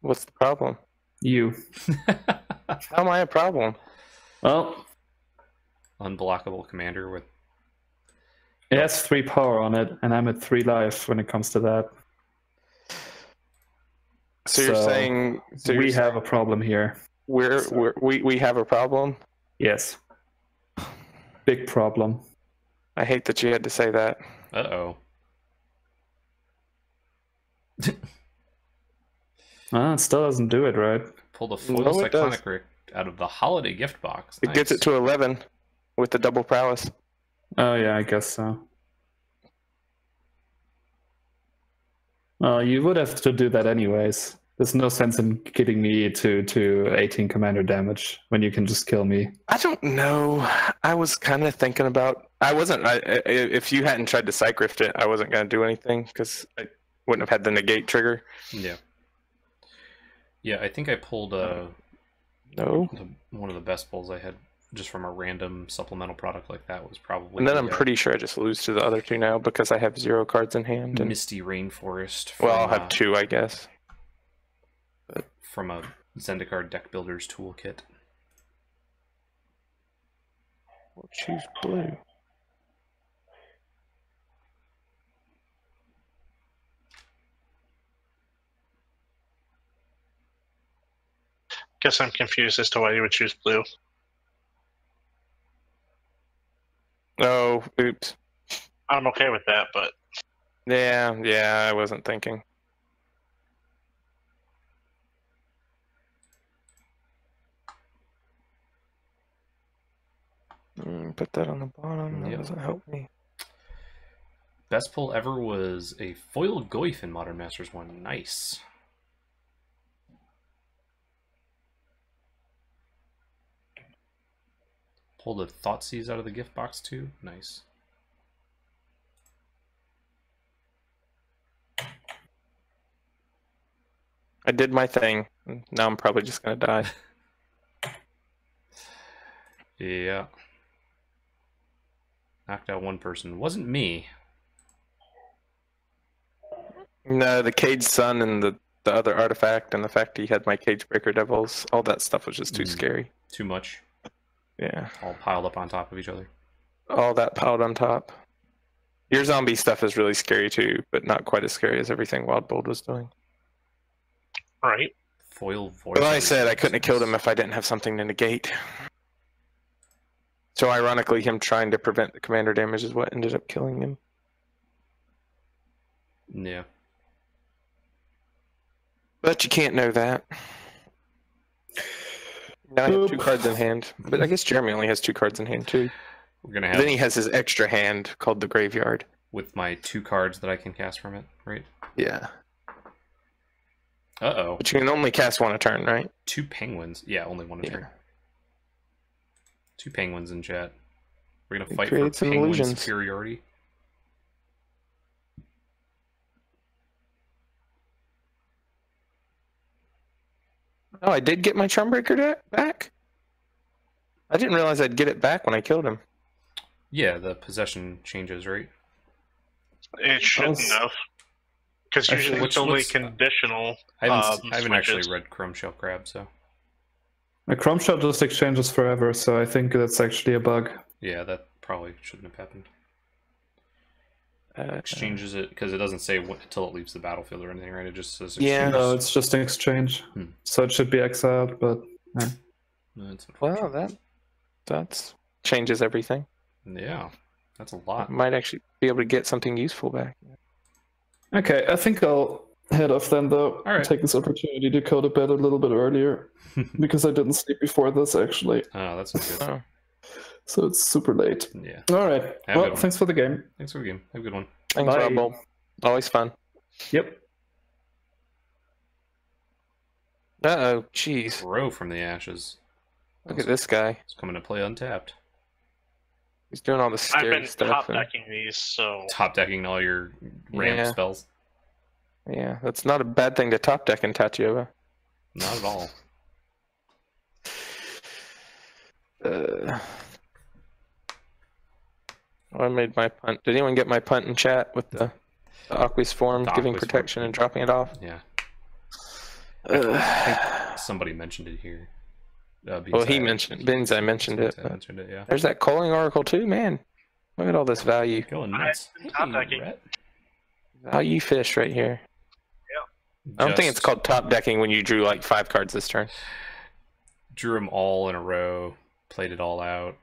D: What's the problem?
C: You.
D: How am I a problem?
C: Well,
A: unblockable commander with.
C: It has 3 power on it, and I'm at 3 life when it comes to that.
D: So you're saying
C: we have a problem here.
D: We have a problem?
C: Yes. Big problem.
D: I hate that you had to say that.
A: Uh-oh.
C: It still doesn't do it, right?
A: Pulled a foil cyclonic Rick out of the holiday gift box.
D: It gets it to 11 with the double prowess.
C: Oh yeah, I guess so. Well, you would have to do that anyways. There's no sense in getting me to 18 commander damage when you can just kill me.
D: I don't know. I was kind of thinking about... if you hadn't tried to Psych Rift it, I wasn't going to do anything because I wouldn't have had the negate trigger.
A: Yeah. Yeah, I think I pulled one of the best pulls I had just from a random supplemental product like that was probably...
D: And then I'm pretty sure I just lose to the other two now because I have 0 cards in hand. And...
A: Misty Rainforest.
D: Well, I'll have 2, I guess.
A: From a Zendikar Deck Builder's Toolkit.
D: We'll choose blue.
B: Guess I'm confused as to why you would choose blue.
D: Oh, oops.
B: I'm okay with that, but...
D: Yeah, I wasn't thinking. Put that on the bottom. That doesn't help me.
A: Best pull ever was a foil Goyf in Modern Masters 1. Nice. Pulled a Thoughtseize out of the gift box too. Nice.
D: I did my thing. Now I'm probably just going to die.
A: Yeah. Knocked out one person. Wasn't me.
D: No, the Cage Sun and the other artifact and the fact he had my Cage Breaker Devils, all that stuff was just too scary.
A: Too much.
D: Yeah.
A: All piled up on top of each other.
D: All that piled on top. Your zombie stuff is really scary too, but not quite as scary as everything Wild Bold was doing.
B: Right.
A: Foil voice.
D: But like I said, I couldn't have killed him if I didn't have something to negate. So ironically, him trying to prevent the commander damage is what ended up killing him.
A: Yeah.
D: But you can't know that. Now I have 2 cards in hand. But I guess Jeremy only has 2 cards in hand too.
A: We're gonna have...
D: Then he has his extra hand called the Graveyard.
A: With my 2 cards that I can cast from it, right?
D: Yeah.
A: Uh-oh.
D: But you can only cast 1 a turn, right?
A: 2 penguins. Yeah, only 1 a turn. 2 penguins in chat. We're gonna fight for penguin superiority.
D: Oh, I did get my Charmbreaker back? I didn't realize I'd get it back when I killed him.
A: Yeah, the possession changes, right?
B: It shouldn't have. Because usually it's only conditional.
A: I haven't actually read Chrome Shell Crab, so...
C: A Chrome Shell just exchanges forever, so I think that's actually a bug.
A: Yeah, that probably shouldn't have happened. Exchanges it, because it doesn't say until it leaves the battlefield or anything, right? It just says exchange.
C: Yeah, no, it's just an exchange. So it should be exiled, but... Yeah.
D: Well, that changes everything.
A: Yeah, that's a lot.
D: I might actually be able to get something useful back.
C: Okay, I think I'll head off then, though.
A: All right.
C: Take this opportunity to go to bed a little bit earlier, because I didn't sleep before this, actually.
A: Oh, that's not good.
D: Oh.
C: So it's super late.
A: Yeah.
C: All right. Well, thanks for the game.
A: Thanks for the game. Have a good one.
D: Thanks, Rob. Always fun.
C: Yep.
D: Uh-oh, jeez.
A: Grow from the ashes.
D: Look at this guy.
A: He's coming to play untapped.
D: He's doing all the scary stuff.
B: I've been top decking these, so...
A: Top decking all your ramp spells.
D: Yeah, that's not a bad thing to top deck in Tatyova.
A: Not at all.
D: I made my punt. Did anyone get my punt in chat with the Aqueous form giving protection and dropping it off?
A: Yeah. I think somebody mentioned it here.
D: Well, he mentioned it. Benzai mentioned it.
A: Yeah.
D: There's that Calling Oracle too, man. Look at all this value.
A: Going nuts.
D: Value fish right here. Yeah. I don't think it's called top decking when you drew like 5 cards this turn.
A: Drew them all in a row. Played it all out.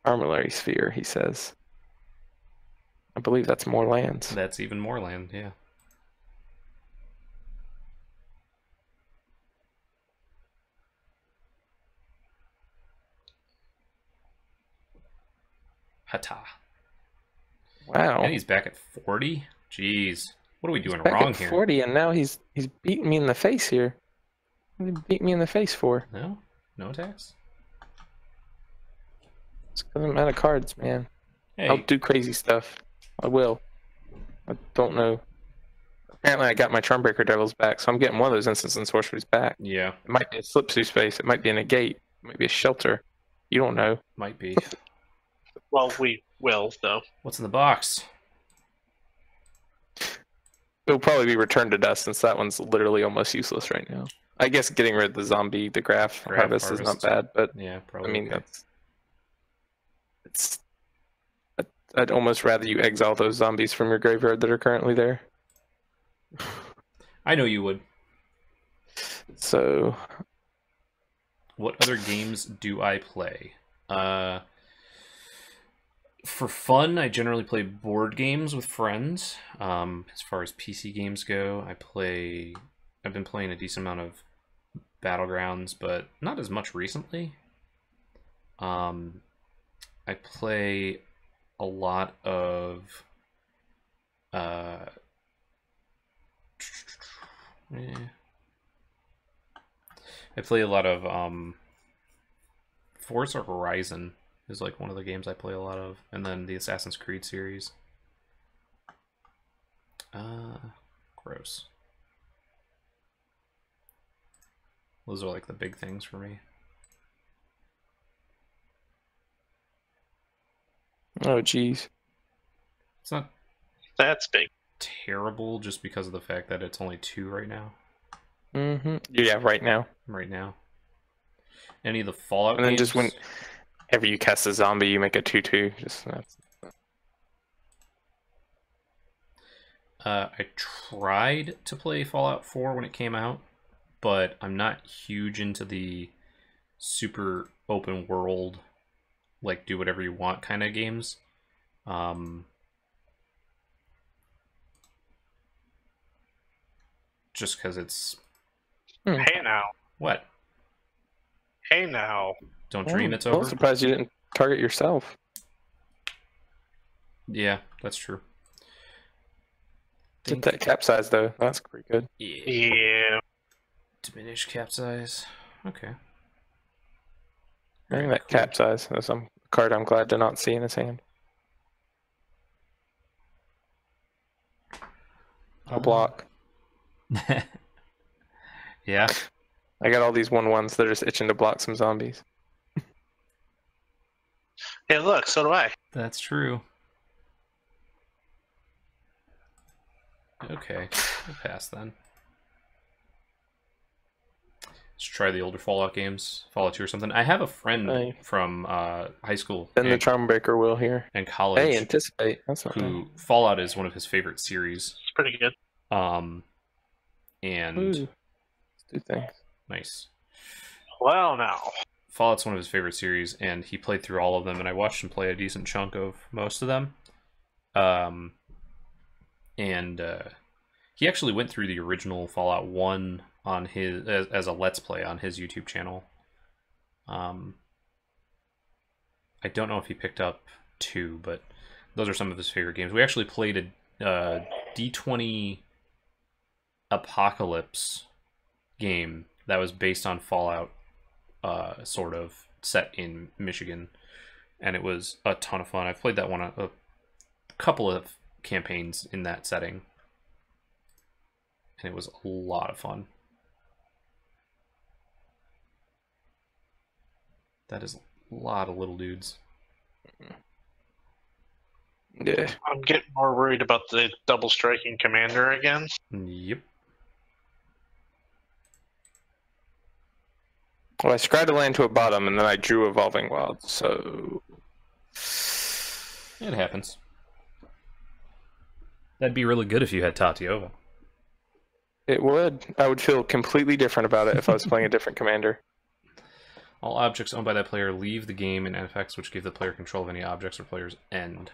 D: Armillary Sphere, he says. I believe that's more lands.
A: That's even more land, yeah. Hata.
D: Wow.
A: And he's back at 40? Jeez. What are we doing
D: Back
A: wrong
D: at
A: here?
D: 40, and now he's beating me in the face here. What did he beat me in the face for?
A: No? No attacks?
D: It's because I'm out of cards, man.
A: Hey.
D: I'll do crazy stuff. I will. I don't know. Apparently I got my Charmbreaker Devils back, so I'm getting one of those instants and sorceries back.
A: Yeah.
D: It might be a slip through space. It might be a negate. It might be a shelter. You don't know.
A: Might be.
B: Well, we will, though.
A: What's in the box?
D: It'll probably be returned to dust since that one's literally almost useless right now. I guess getting rid of the zombie, the graph harvest is not bad, but
A: yeah, probably.
D: I mean,
A: okay.
D: I'd almost rather you exile those zombies from your graveyard that are currently there.
A: I know you would.
D: So,
A: what other games do I play? For fun, I generally play board games with friends. As far as PC games go, I've been playing a decent amount of Battlegrounds, but not as much recently. I play a lot of I play a lot of Forza Horizon is like one of the games I play a lot of, and then the Assassin's Creed series. Gross. Those are like the big things for me.
D: oh geez.
A: It's not
B: That's big.
A: terrible just because of the fact that it's only 2 right now.
D: Yeah, right now.
A: Right now. Any of the Fallout
D: And then
A: games?
D: just whenever you cast a zombie, you make a 2/2. Just
A: I tried to play Fallout 4 when it came out, but I'm not huge into the super open world, like do whatever you want kind of games. Just because it's...
B: Hey now.
A: What?
B: Hey now.
A: Don't dream it's
D: I'm
A: over?
D: surprised you didn't target yourself.
A: Yeah, that's true.
D: Get that capsize though. That's pretty good.
B: Yeah.
A: Diminish capsize. Okay.
D: I think that capsize. That's a card I'm glad to not see in his hand. I'll block.
A: Yeah.
D: I got all these 1/1s that are just itching to block some zombies.
B: Hey, look, so do I.
A: That's true. Okay, we'll pass then. Let's try the older Fallout games, Fallout 2 or something. I have a friend from high school
D: Then the Charmbreaker will here.
A: and college.
D: Hey, anticipate. That's not
A: who
D: bad.
A: Fallout is one of his favorite series.
B: It's pretty good.
A: And
D: Ooh. Let's do things.
A: nice.
B: Well, now.
A: Fallout's one of his favorite series, and he played through all of them, and I watched him play a decent chunk of most of them. He actually went through the original Fallout 1 on his as a Let's Play on his YouTube channel. I don't know if he picked up 2, but those are some of his favorite games. We actually played a D20 Apocalypse game that was based on Fallout, sort of set in Michigan, and it was a ton of fun. I've played that one a couple of campaigns in that setting, and it was a lot of fun. That is a lot of little dudes.
D: Yeah.
B: I'm getting more worried about the double striking commander again.
A: Yep.
D: Well, I scryed a land to a bottom, and then I drew Evolving Wilds, so...
A: It happens. That'd be really good if you had Tatyova.
D: It would. I would feel completely different about it if I was playing a different commander.
A: All objects owned by that player leave the game, and effects which give the player control of any objects or players end.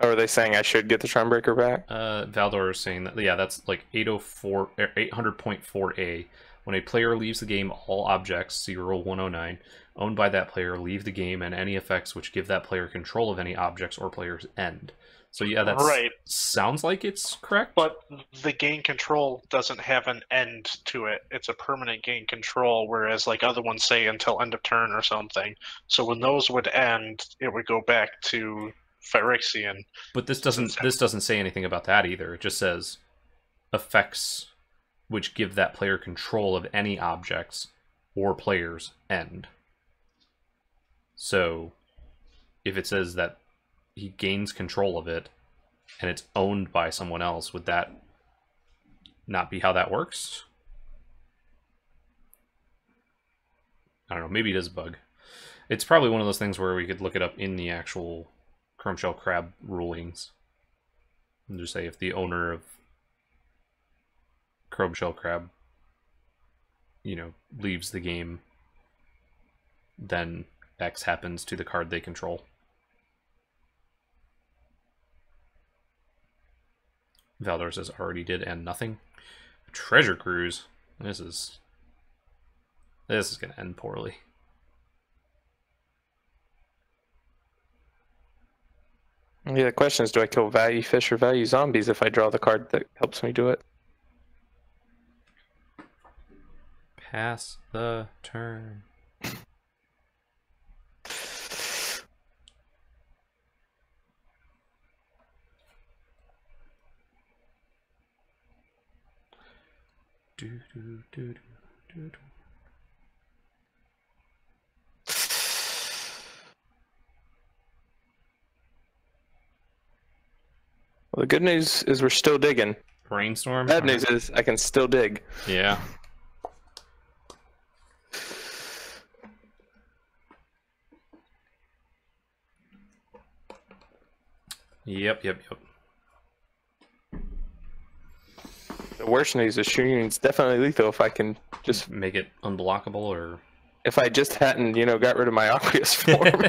D: Or are they saying I should get the Charmbreaker back?
A: Valdor is saying that, yeah, that's like 804, 800.4a. When a player leaves the game, all objects, see Rule 109, owned by that player leave the game, and any effects which give that player control of any objects or players end. So yeah, that sounds like it's correct.
B: But the gain control doesn't have an end to it. It's a permanent gain control, whereas like other ones say until end of turn or something. So when those would end, it would go back to Phyrexian.
A: But this doesn't say anything about that either. It just says effects which give that player control of any objects or players end. So if it says that he gains control of it and it's owned by someone else, would that not be how that works? I don't know, maybe it is a bug. It's probably one of those things where we could look it up in the actual Chrome Shell Crab rulings and just say if the owner of Chrome Shell Crab, you know, leaves the game, then X happens to the card they control. Valdor says already did and nothing. Treasure Cruise. This is gonna end poorly.
D: Yeah, the question is, do I kill value fish or value zombies if I draw the card that helps me do it?
A: Pass the turn.
D: Well, the good news is we're still digging.
A: Brainstorm?
D: Bad news is I can still dig.
A: Yeah. Yep.
D: The worst news is Shunion's definitely lethal if I can just
A: make it unblockable, or
D: if I just hadn't, you know, got rid of my aqueous form.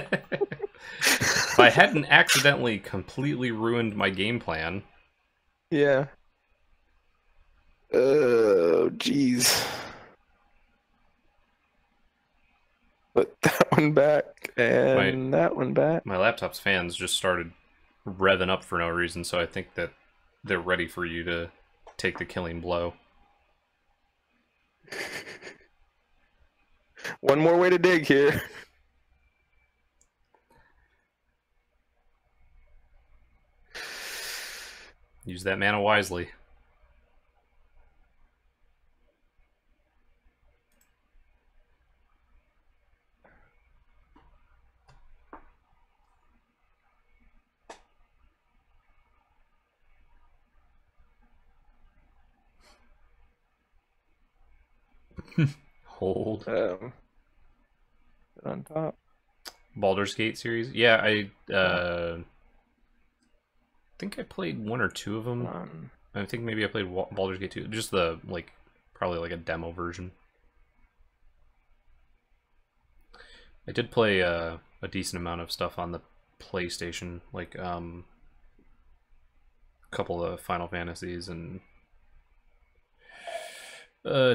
A: If I hadn't accidentally completely ruined my game plan.
D: Yeah. Oh, jeez. Put that one back and that one back.
A: My laptop's fans just started revving up for no reason, so I think that they're ready for you to take the killing blow.
D: One more way to dig here.
A: Use that mana wisely. Hold.
D: On top.
A: Baldur's Gate series? Yeah, I think I played one or two of them. I think maybe I played Baldur's Gate 2. Just the, like, probably like a demo version. I did play a decent amount of stuff on the PlayStation, like a couple of Final Fantasies, and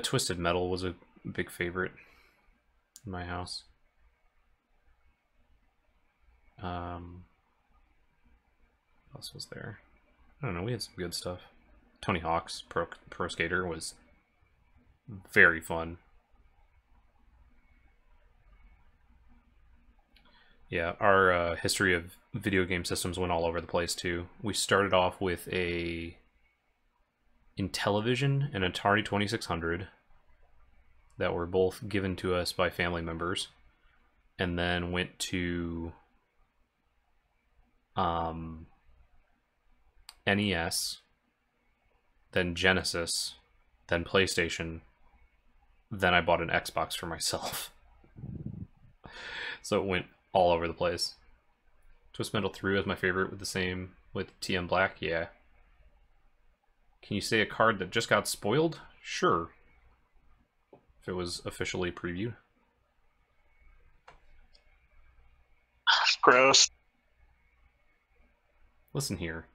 A: Twisted Metal was a big favorite in my house. What else was there? I don't know, we had some good stuff. Tony Hawk's Pro Skater was very fun. Yeah, our history of video game systems went all over the place too. We started off with a Intellivision and Atari 2600 that were both given to us by family members, and then went to NES, then Genesis, then PlayStation, then I bought an Xbox for myself. So it went all over the place. Twist Metal 3 was my favorite with TM Black, yeah. Can you say a card that just got spoiled? Sure. If it was officially previewed.
B: Gross.
A: Listen here.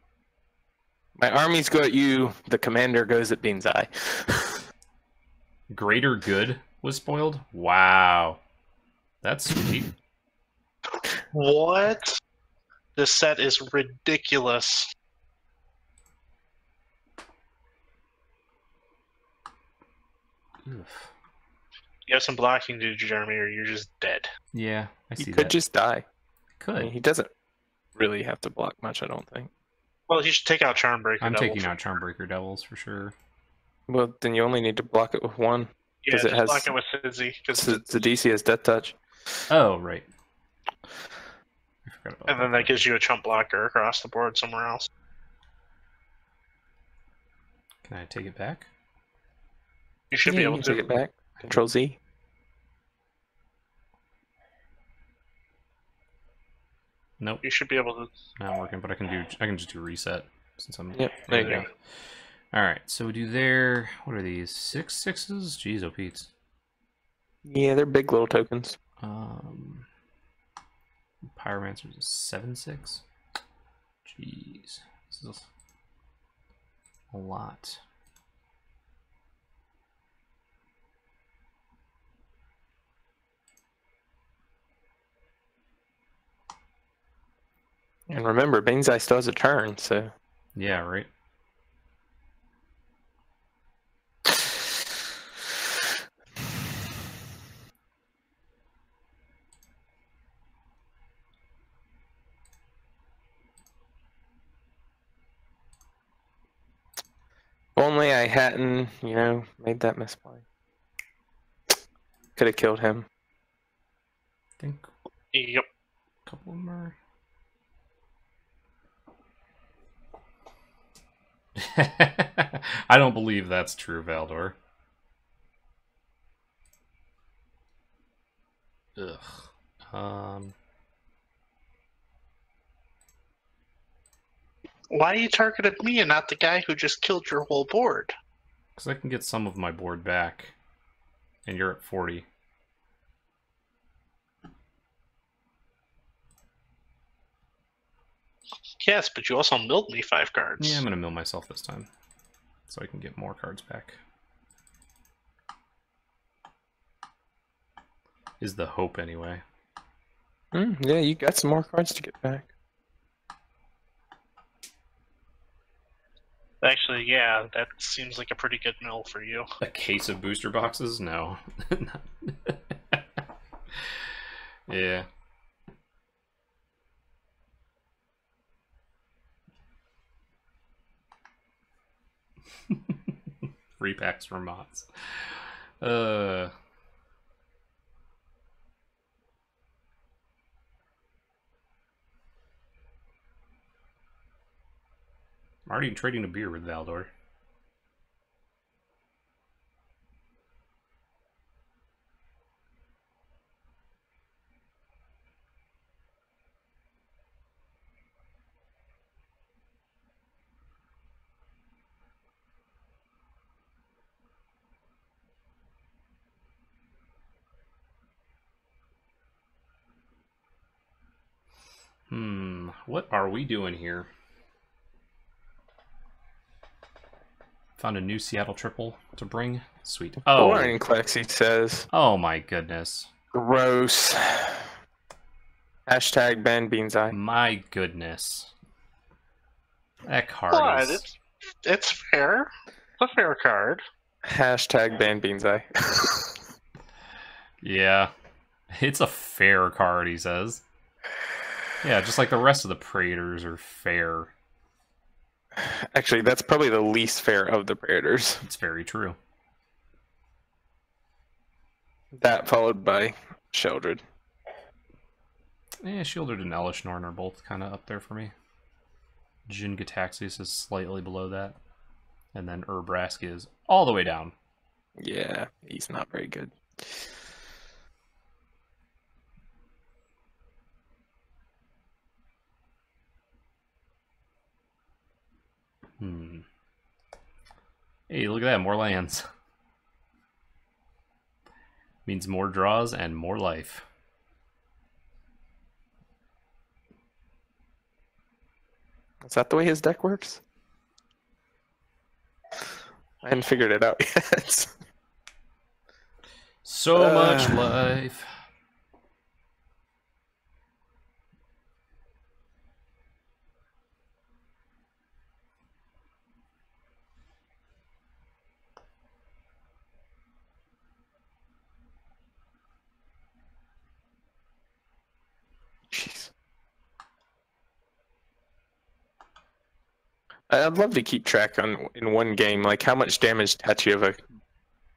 D: My armies go at you, the commander goes at Bean's Eye.
A: Greater Good was spoiled? Wow. That's sweet.
B: What? This set is ridiculous.
A: Oof.
B: You have some blocking to do, Jeremy, or you're just dead.
A: Yeah, I see
D: He
A: that.
D: could just die.
A: Could.
D: I mean, he doesn't really have to block much, I don't think.
B: Well, you should take out Charmbreaker.
A: I'm
B: Devil
A: taking
B: for-
A: out Charmbreaker Devils for sure.
D: Well, then you only need to block it with one.
B: Yeah,
D: 'cause it
B: just
D: has-
B: block it with Fizzy.
D: The DC has Death Touch.
A: Oh, right. I forgot about
B: And then that gives you a chump blocker across the board somewhere else.
A: Can I take it back?
B: You should
D: Yeah,
B: be
D: you
B: able
D: can
B: to.
D: take it back. Control Z.
A: Nope,
B: You should be able to.
A: not working, but I can just do reset since I'm
D: Yep, there you go.
A: Alright, so we do there. What are these? 6/6s? Jeez, oh Pete's.
D: Yeah, they're big little tokens.
A: Pyromancer's a 7/6. Jeez. This is a lot.
D: And remember, Benzai still has a turn, so.
A: Yeah, right.
D: If only I hadn't, made that misplay. Could have killed him.
A: I think
B: Yep.
A: a couple of them are. I don't believe that's true, Valdor. Ugh.
B: Why you targeted me and not the guy who just killed your whole board?
A: Because I can get some of my board back. And you're at 40.
B: Yes, but you also milled me 5 cards.
A: Yeah, I'm going to mill myself this time. So I can get more cards back. Is the hope, anyway.
D: Yeah, you got some more cards to get back.
B: Actually, yeah, that seems like a pretty good mill for you.
A: A case of booster boxes? No. Yeah. Free packs for mods. I'm already trading a beer with Valdor. What are we doing here? Found a new Seattle triple to bring. Sweet. Oh.
D: Boring, Clexi says.
A: Oh my goodness.
D: Gross. Hashtag ban Beanseye.
A: My goodness. That card
B: But
A: is...
B: it's fair. It's a fair card.
D: Hashtag ban Beanseye.
A: Yeah. It's a fair card, he says. Yeah, just like the rest of the Praetors are fair.
D: Actually, that's probably the least fair of the Predators.
A: It's very true.
D: That followed by Sheldred.
A: Yeah, Shieldred and Elishnorn are both kind of up there for me. Jin Gataxius is slightly below that. And then Urbrask is all the way down.
D: Yeah, he's not very good.
A: Hey, look at that, more lands. Means more draws and more life.
D: Is that the way his deck works? I hadn't figured it out yet.
A: So much life.
D: Jeez. I'd love to keep track in one game, like how much damage Tatyova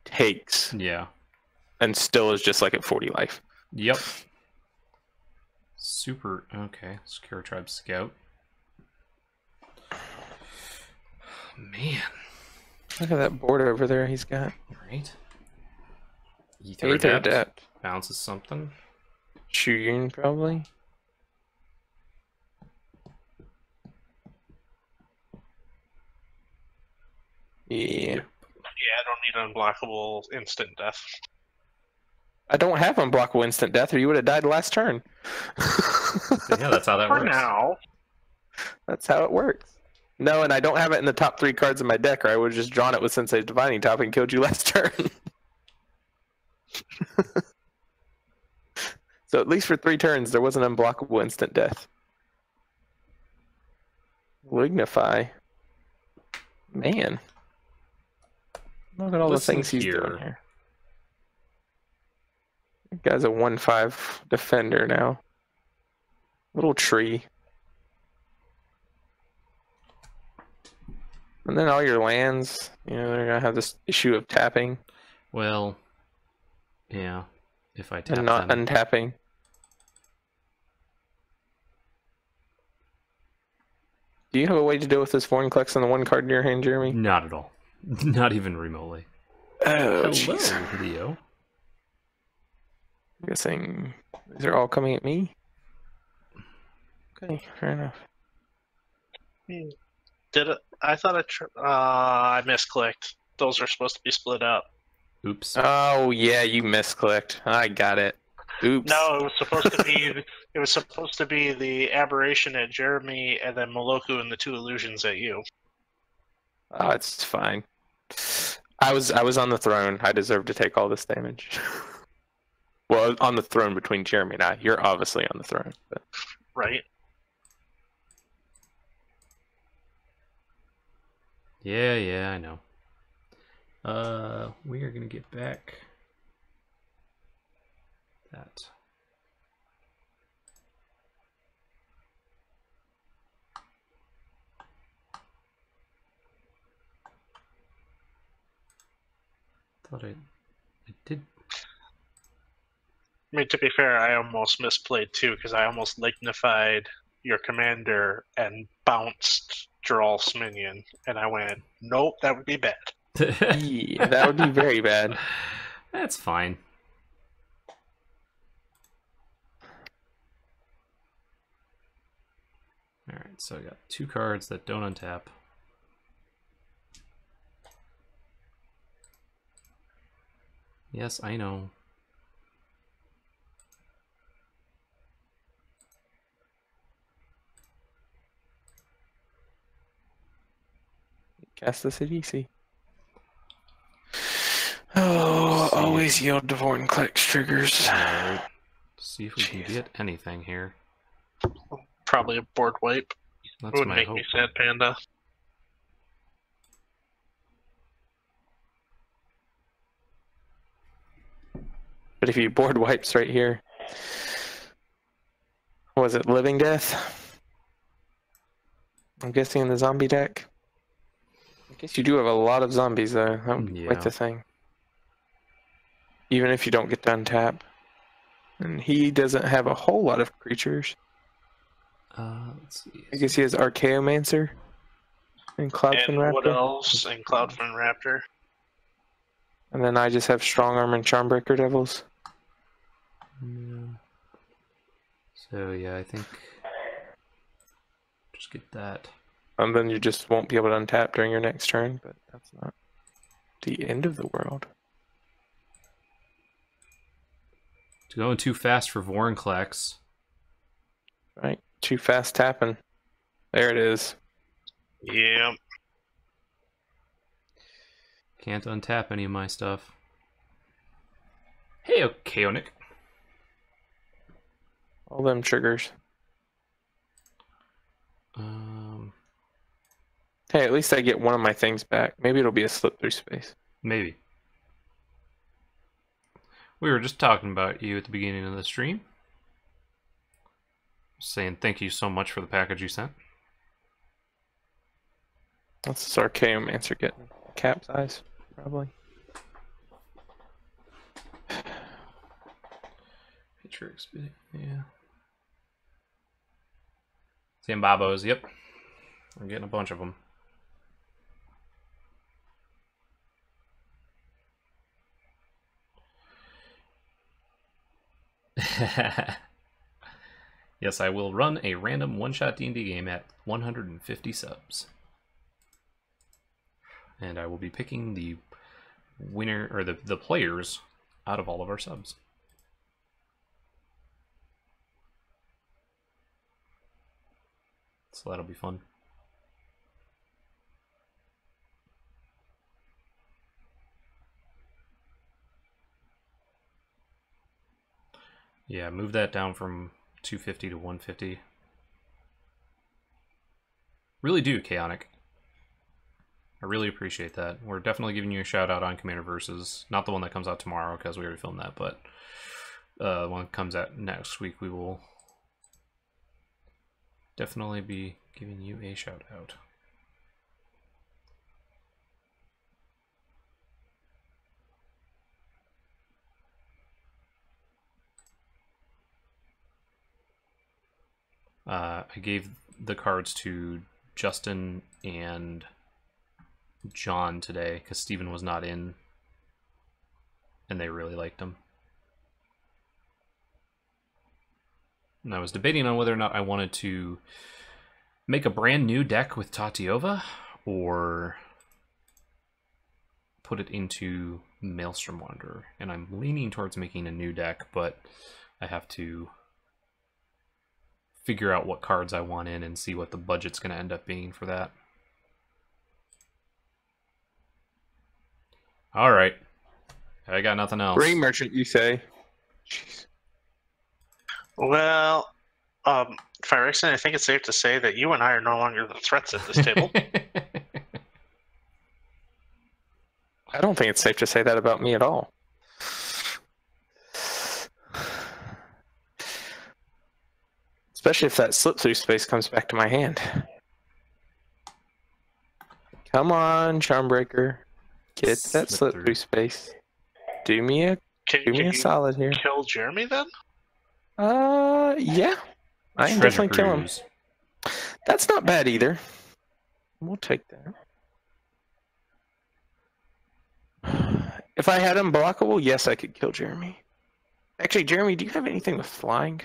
D: takes,
A: Yeah.
D: and still is just like at 40 life.
A: Yep. Super. Okay. Secure Tribe Scout. Man.
D: Look at that board over there he's got.
A: Right.
D: Ether Adept.
A: Bounces something.
D: Shuyun, probably. Yeah.
B: Yeah, I don't need unblockable instant death.
D: I don't have unblockable instant death, or you would have died last turn.
A: Yeah, that's how that
B: For
A: works.
B: now.
D: That's how it works. No, and I don't have it in the top 3 cards of my deck, or I would have just drawn it with Sensei's Divining Top and killed you last turn. So at least for 3 turns, there was an unblockable instant death. Lignify. Man. Look at all
A: Listen
D: the things he's
A: here.
D: doing here. That guy's a 1/5 defender now. Little tree. And then all your lands, you know, they're gonna have this issue of tapping
A: Well, yeah. If I tap
D: and not
A: them.
D: untapping. Do you have a way to deal with this Vorinclex on the 1 card in your hand, Jeremy?
A: Not at all. Not even remotely.
D: Oh,
A: Hello,
D: jeez.
A: Leo.
D: I'm guessing these are all coming at me. Okay, fair enough.
B: Did it? I thought I misclicked. Those are supposed to be split up.
A: Oops.
D: Oh yeah, you misclicked. I got it. Oops.
B: No, it was supposed to be. It was supposed to be the aberration at Jeremy, and then Moloku and the 2 illusions at you.
D: Oh, it's fine. I was on the throne. I deserve to take all this damage. Well, on the throne between Jeremy and I. You're obviously on the throne. But...
B: Right.
A: Yeah, I know. We are gonna get back that. Thought I did.
B: I mean, to be fair, I almost misplayed too, because I almost lignified your commander and bounced Geralf's minion, and I went, nope, that would be bad.
D: Yeah, that would be very bad.
A: That's fine. Alright, so I got 2 cards that don't untap. Yes, I know.
D: Cast this at EC. Oh, always yield to Vorinclex triggers.
A: Alright. See if we can get anything here.
B: Probably a board wipe.
A: That's
B: Would
A: my
B: make
A: hope.
B: me sad, Panda.
D: But if you board wipes right here, was it Living Death? I'm guessing in the zombie deck. I guess you do have a lot of zombies though. That would be quite
A: Yeah.
D: the thing. Even if you don't get to untap. And he doesn't have a whole lot of creatures.
A: Let's see.
D: I guess he has Archaeomancer and Cloudfin
B: And
D: Raptor.
B: what else? And Cloudfin Raptor.
D: And then I just have Strong Arm and Charmbreaker Devils.
A: Yeah. So yeah, I think just get that.
D: And then you just won't be able to untap during your next turn, but that's not the end of the world.
A: It's going too fast for Vorinclex.
D: Right, too fast tapping. There it is.
B: Yeah.
A: Can't untap any of my stuff. Hey, okay, Nick.
D: All them triggers. Hey, at least I get one of my things back. Maybe it'll be a slip through space.
A: Maybe. We were just talking about you at the beginning of the stream. Saying thank you so much for the package you sent.
D: That's this Archaeomancer getting capsized, probably.
A: Matrix, yeah. Zimbabwe's, yep. I'm getting a bunch of them. Yes, I will run a random one-shot D&D game at 150 subs. And I will be picking the winner, or the players out of all of our subs. So that'll be fun. Yeah, move that down from 250 to 150. Really do, Chaotic. I really appreciate that. We're definitely giving you a shout out on Commander Versus. Not the one that comes out tomorrow because we already filmed that, but the one that comes out next week, we will definitely be giving you a shout out. I gave the cards to Justin and John today because Steven was not in and they really liked them. And I was debating on whether or not I wanted to make a brand new deck with Tatyova or put it into Maelstrom Wanderer. And I'm leaning towards making a new deck, but I have to figure out what cards I want in and see what the budget's going to end up being for that. All right. I got nothing else.
D: Green Merchant, you say? Jeez.
B: Well, Fyrexon, I think it's safe to say that you and I are no longer the threats at this table.
D: I don't think it's safe to say that about me at all. Especially if that slip through space comes back to my hand. Come on, Charmbreaker. Get that slip through space. Do me a solid here.
B: Kill Jeremy then?
D: Yeah. I can definitely kill him. That's not bad either. We'll take that. If I had him blockable, yes, I could kill Jeremy. Actually, Jeremy, do you have anything with flying?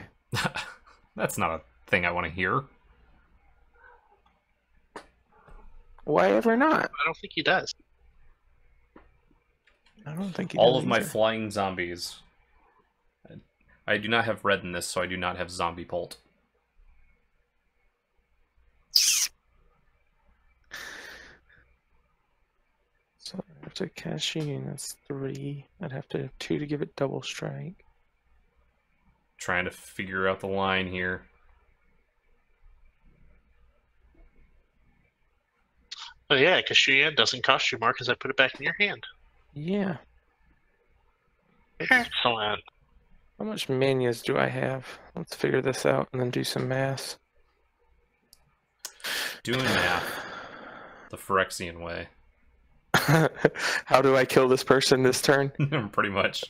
A: That's not a thing I want to hear.
D: Why ever not?
B: I don't think he does.
D: I don't think he
A: All
D: does
A: of my
D: either.
A: flying zombies. I do not have red in this, so I do not have zombie bolt.
D: So I have to cast you, that's 3. I'd have to have 2 to give it double strike.
A: Trying to figure out the line here.
B: Oh yeah, because Shuyan doesn't cost you more because I put it back in your hand.
D: Yeah.
B: Excellent.
D: How much manias do I have? Let's figure this out and then do some math.
A: Doing math the Phyrexian way.
D: How do I kill this person this turn?
A: Pretty much.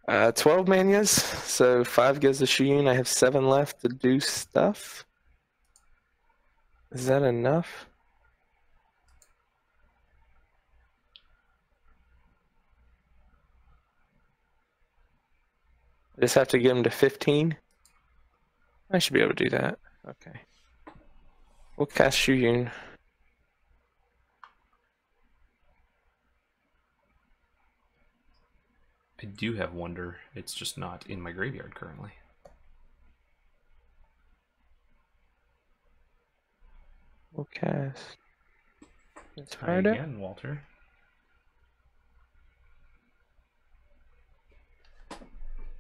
D: 12 manias, so 5 gives the Shuyun. I have 7 left to do stuff. Is that enough? I just have to get him to 15. I should be able to do that. Okay. We'll cast Shuyun.
A: I do have Wonder. It's just not in my graveyard currently.
D: We'll cast. It's
A: Try
D: harder.
A: again, Walter.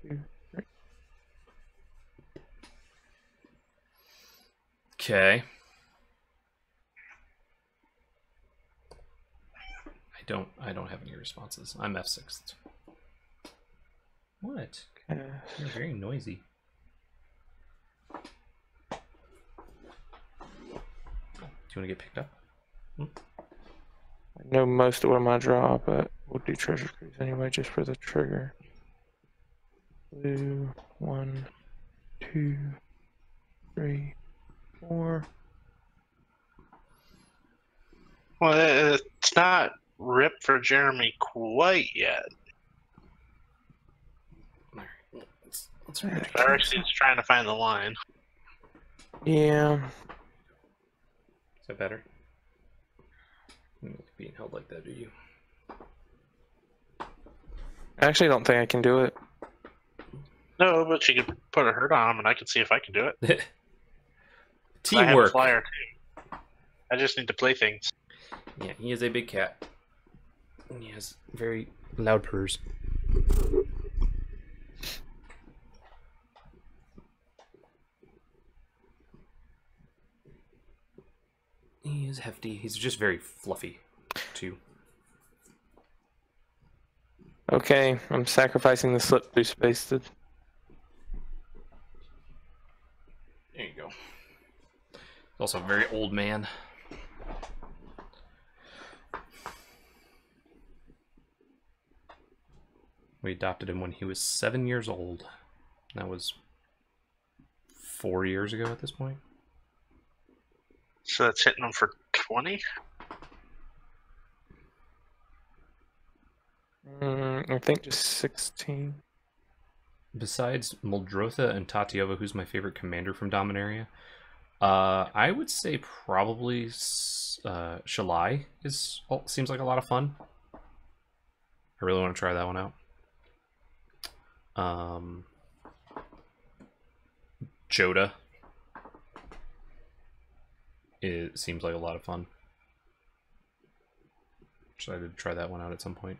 D: 2, 3.
A: Okay. I don't have any responses. I'm F6th. What?
D: Okay.
A: You're very noisy. Do you want to get picked up?
D: I know most of what I'm gonna draw, but we'll do treasure cruise anyway, just for the trigger. Blue, 1, 2, 3, 4.
B: Well, it's not ripped for Jeremy quite yet.
A: Let's read it.
B: Darcy's trying to find the line.
D: Yeah.
A: Is that better? You don't like being held like that, do you?
D: I actually don't think I can do it.
B: No, but she could put a hurt on him, and I can see if I can do it. I have a
A: Teamwork.
B: flyer too. I just need to play things.
A: Yeah, he is a big cat. And he has very loud purrs. He is hefty. He's just very fluffy, too.
D: Okay, I'm sacrificing the slip through spaced.
A: There you go. Also a very old man. We adopted him when he was 7 years old. That was 4 years ago at this point.
B: So that's hitting him for 20?
D: I think just 16.
A: Besides Muldrotha and Tatyova, who's my favorite commander from Dominaria? I would say probably Shalai seems like a lot of fun. I really want to try that one out. Joda. It seems like a lot of fun. Excited to try that one out at some point.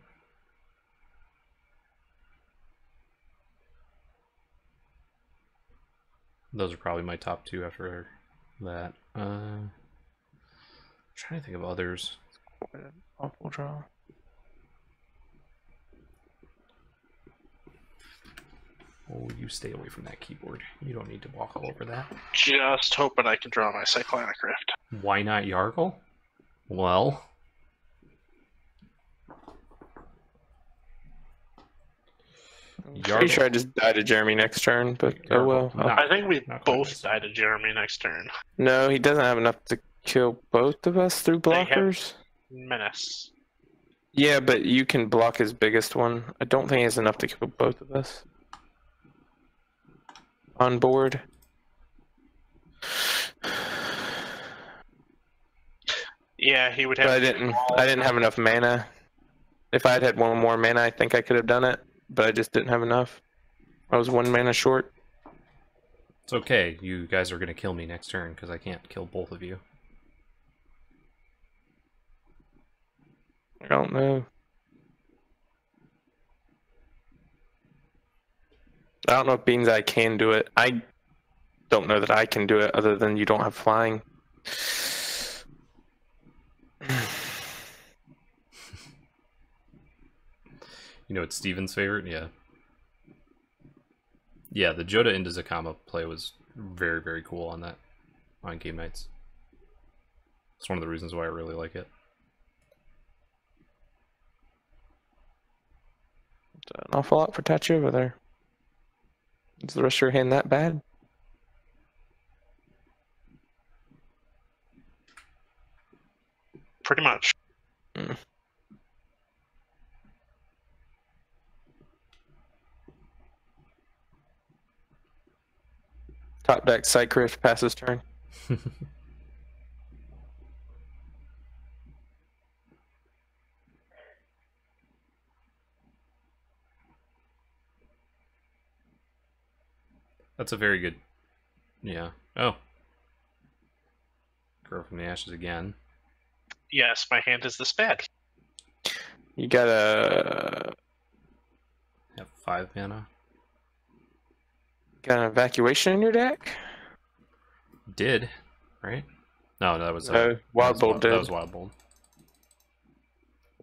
A: Those are probably my top two after that. Trying to think of others.
D: Quite an awful draw.
A: Oh, you stay away from that keyboard. You don't need to walk all over that.
B: Just hoping I can draw my Cyclonic Rift.
A: Why not Yargle? Well...
D: Pretty sure I just died to Jeremy next turn, but oh well.
A: Not-
B: I think we
A: not quite
B: both
A: nice.
B: died to Jeremy next turn.
D: No, he doesn't have enough to kill both of us through
B: They have-
D: blockers.
B: Menace.
D: Yeah, but you can block his biggest one. I don't think he has enough to kill both of us. On board.
B: Yeah, he would have.
D: But I didn't have enough mana. If I had had one more mana, I think I could have done it, but I just didn't have enough. I was 1 mana short.
A: It's okay. You guys are going to kill me next turn because I can't kill both of you.
D: I don't know. I don't know if Beans I can do it. I don't know that I can do it other than you don't have flying.
A: You know, it's Steven's favorite? Yeah. Yeah, the Joda into Zakama play was very, very cool on game nights. It's one of the reasons why I really like it.
D: An awful lot for Tatyova there. Is the rest of your hand that bad?
B: Pretty much.
D: Top deck Cycrift passes turn.
A: That's a very good... Yeah. Oh. Grow from the ashes again.
B: Yes, my hand is this bad.
D: You got a
A: Have 5 mana.
D: Got an evacuation in your deck?
A: Did, right? No, that was
D: Wild Bolt did.
A: That was Wild Bolt.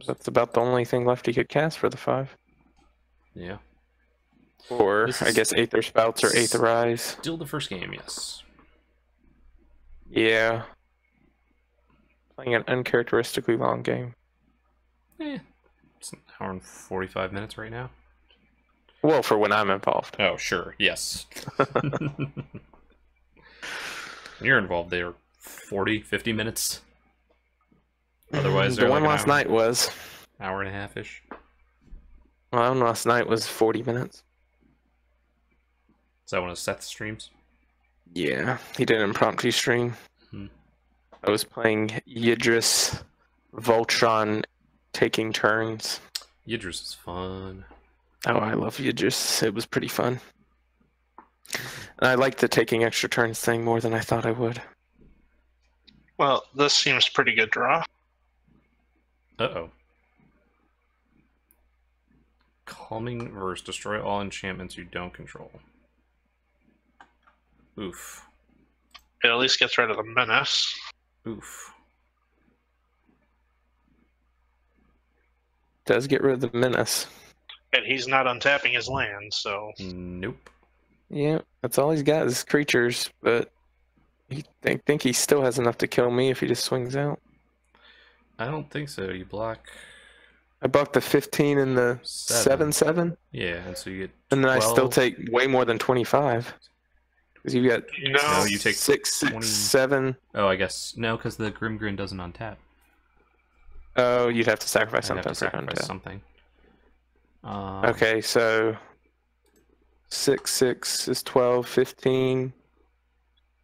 D: That's about the only thing left he could cast for the 5.
A: Yeah.
D: Or, I guess, Aether Spouts or Aetherize.
A: Still the first game, yes.
D: Yeah. Playing an uncharacteristically long game.
A: It's an hour and 45 minutes right now.
D: Well, for when I'm involved.
A: Oh, sure, yes. When you're involved, they're 40, 50 minutes. Otherwise,
D: the one last night was
A: hour and a half-ish.
D: Well, last night was 40 minutes.
A: Is that one of Seth's streams?
D: Yeah, he did an impromptu stream. I was playing Yidris, Voltron, taking turns.
A: Yidris is fun.
D: Oh, I love Yidris. It was pretty fun. And I liked the taking extra turns thing more than I thought I would.
B: Well, this seems pretty good draw.
A: Uh-oh. Calming verse. Destroy all enchantments you don't control. Oof.
B: It at least gets rid of the menace.
A: Oof.
D: Does get rid of the menace.
B: And he's not untapping his land, so...
A: Nope.
D: Yeah, that's all he's got is creatures, but I think he still has enough to kill me if he just swings out.
A: I don't think so. You block...
D: I blocked the 15 and the 7/7.
A: Yeah, and so you get 12.
D: And then I still take way more than 25. Because you got
B: No,
A: you take
D: 6,
A: 20...
D: 7.
A: Oh, I guess. No, because the Grimgrin doesn't untap.
D: Oh, you'd have to sacrifice
A: I'd
D: something
A: have to
D: for
A: sacrifice
D: untap.
A: something.
D: Okay, so 6, 6 is 12, 15.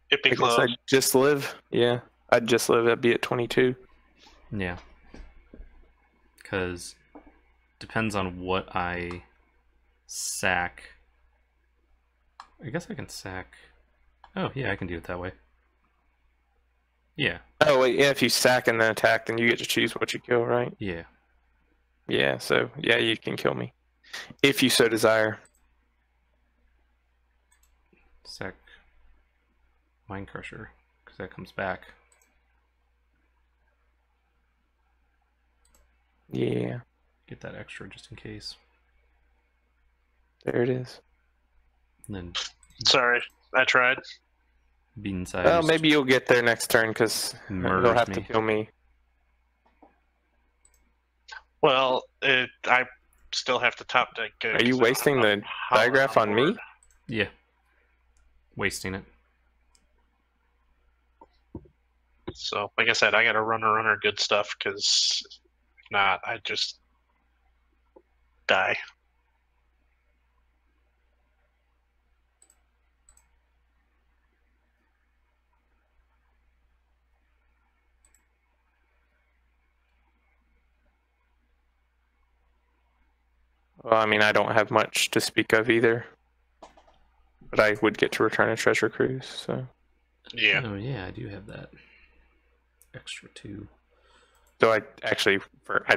B: It'd be
D: I guess
B: close.
D: I'd just live. Yeah, I'd just live. I'd be at 22.
A: Yeah. Because depends on what I sack. I guess I can sack. Oh, yeah, I can do it that way. Yeah.
D: Oh, wait, yeah, if you sack and then attack, then you get to choose what you kill, right?
A: Yeah.
D: Yeah, so, yeah, you can kill me. If you so desire.
A: Sack Mind Crusher, because that comes back.
D: Yeah,
A: Get that extra just in case.
D: there it is.
A: And then
B: Sorry, I tried.
A: bean sized.
D: Well, maybe you'll get there next turn, because he'll
A: Murders
D: have to
A: me.
D: kill me.
B: Well, I still have to top deck.
D: Are you wasting the digraph on me?
A: Yeah. Wasting it.
B: So, like I said, I got to runner good stuff, because if not, I just die.
D: Well, I mean, I don't have much to speak of either. But I would get to return a treasure cruise, so...
B: Yeah.
A: Oh, yeah, I do have that. Extra 2.
D: So I'd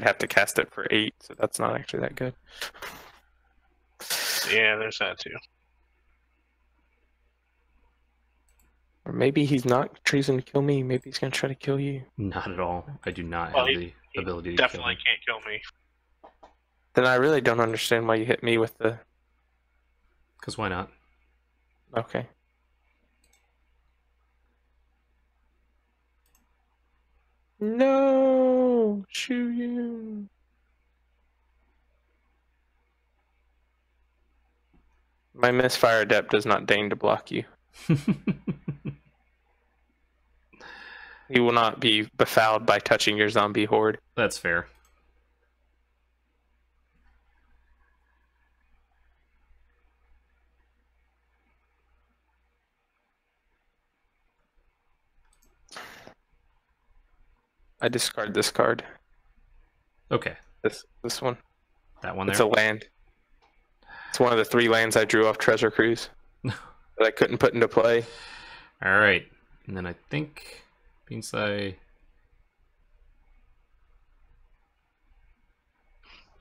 D: have to cast it for 8, so that's not actually that good.
B: Yeah, there's that too.
D: Or maybe he's not choosing to kill me, maybe he's gonna try to kill you.
A: Not at all. I do not
B: Well,
A: have the ability to
B: Definitely
A: kill him.
B: can't kill me.
D: Then I really don't understand why you hit me with the...
A: Because why not?
D: Okay. No! Shoot you! My Misfire Adept does not deign to block you. He will not be befouled by touching your zombie horde.
A: That's fair.
D: I discard this card.
A: Okay.
D: This one.
A: That one
D: It's
A: there.
D: a land. It's one of the 3 lands I drew off Treasure Cruise that I couldn't put into play.
A: All right. And then I think Beansai.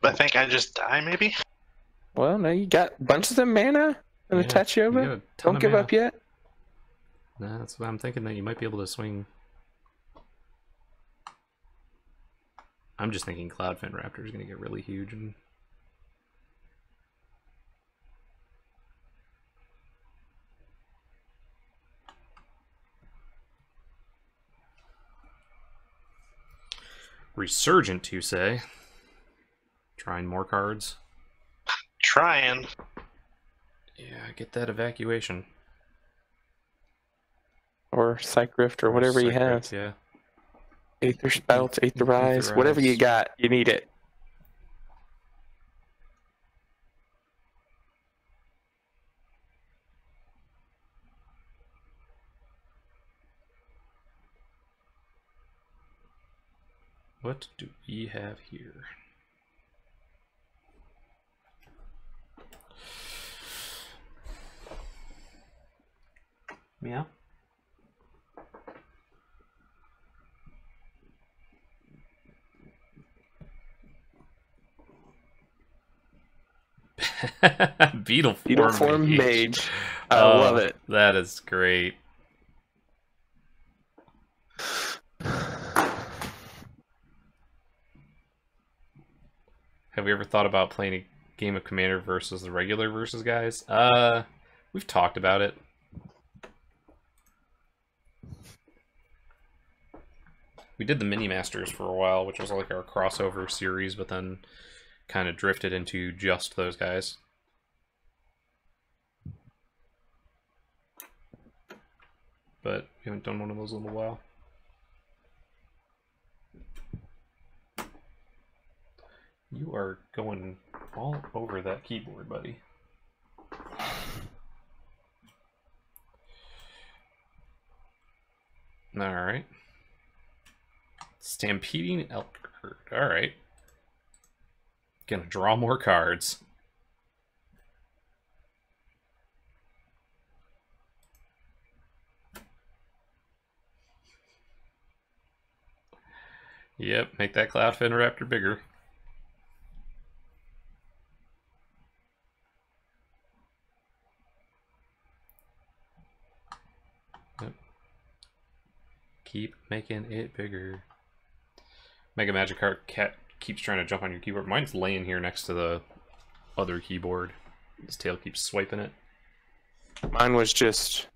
B: I think I just die, maybe?
D: Well, no, you got bunches of mana. And
A: Yeah,
D: a Tatyova?
A: you got a ton
D: Don't
A: of
D: give
A: mana.
D: up yet?
A: Nah, that's what I'm thinking, that you might be able to swing. I'm just thinking Cloudfin Raptor is going to get really huge. And Resurgent, you say? Trying more cards?
B: Trying.
A: Yeah, get that evacuation.
D: Or Psych Rift or whatever he
A: Psych
D: has.
A: Rift, yeah.
D: Aether Spouts, Aether Rise,
A: Aether
D: whatever you
A: Rise.
D: got, you need it.
A: What do we have here? Meow. Beetle
D: Form Mage. I
A: Oh,
D: love it.
A: That is great. Have we ever thought about playing a game of Commander versus the regular versus guys? We've talked about it. We did the Mini Masters for a while, which was like our crossover series, but then kind of drifted into just those guys. But we haven't done one of those in a little while. You are going all over that keyboard, buddy. Alright. Stampeding Elk Herd. Alright. Gonna draw more cards. Yep, make that Cloudfin Raptor bigger. Yep. Keep making it bigger. Mega Magic Card Cat keeps trying to jump on your keyboard. Mine's laying here next to the other keyboard. His tail keeps swiping it.
D: Mine was just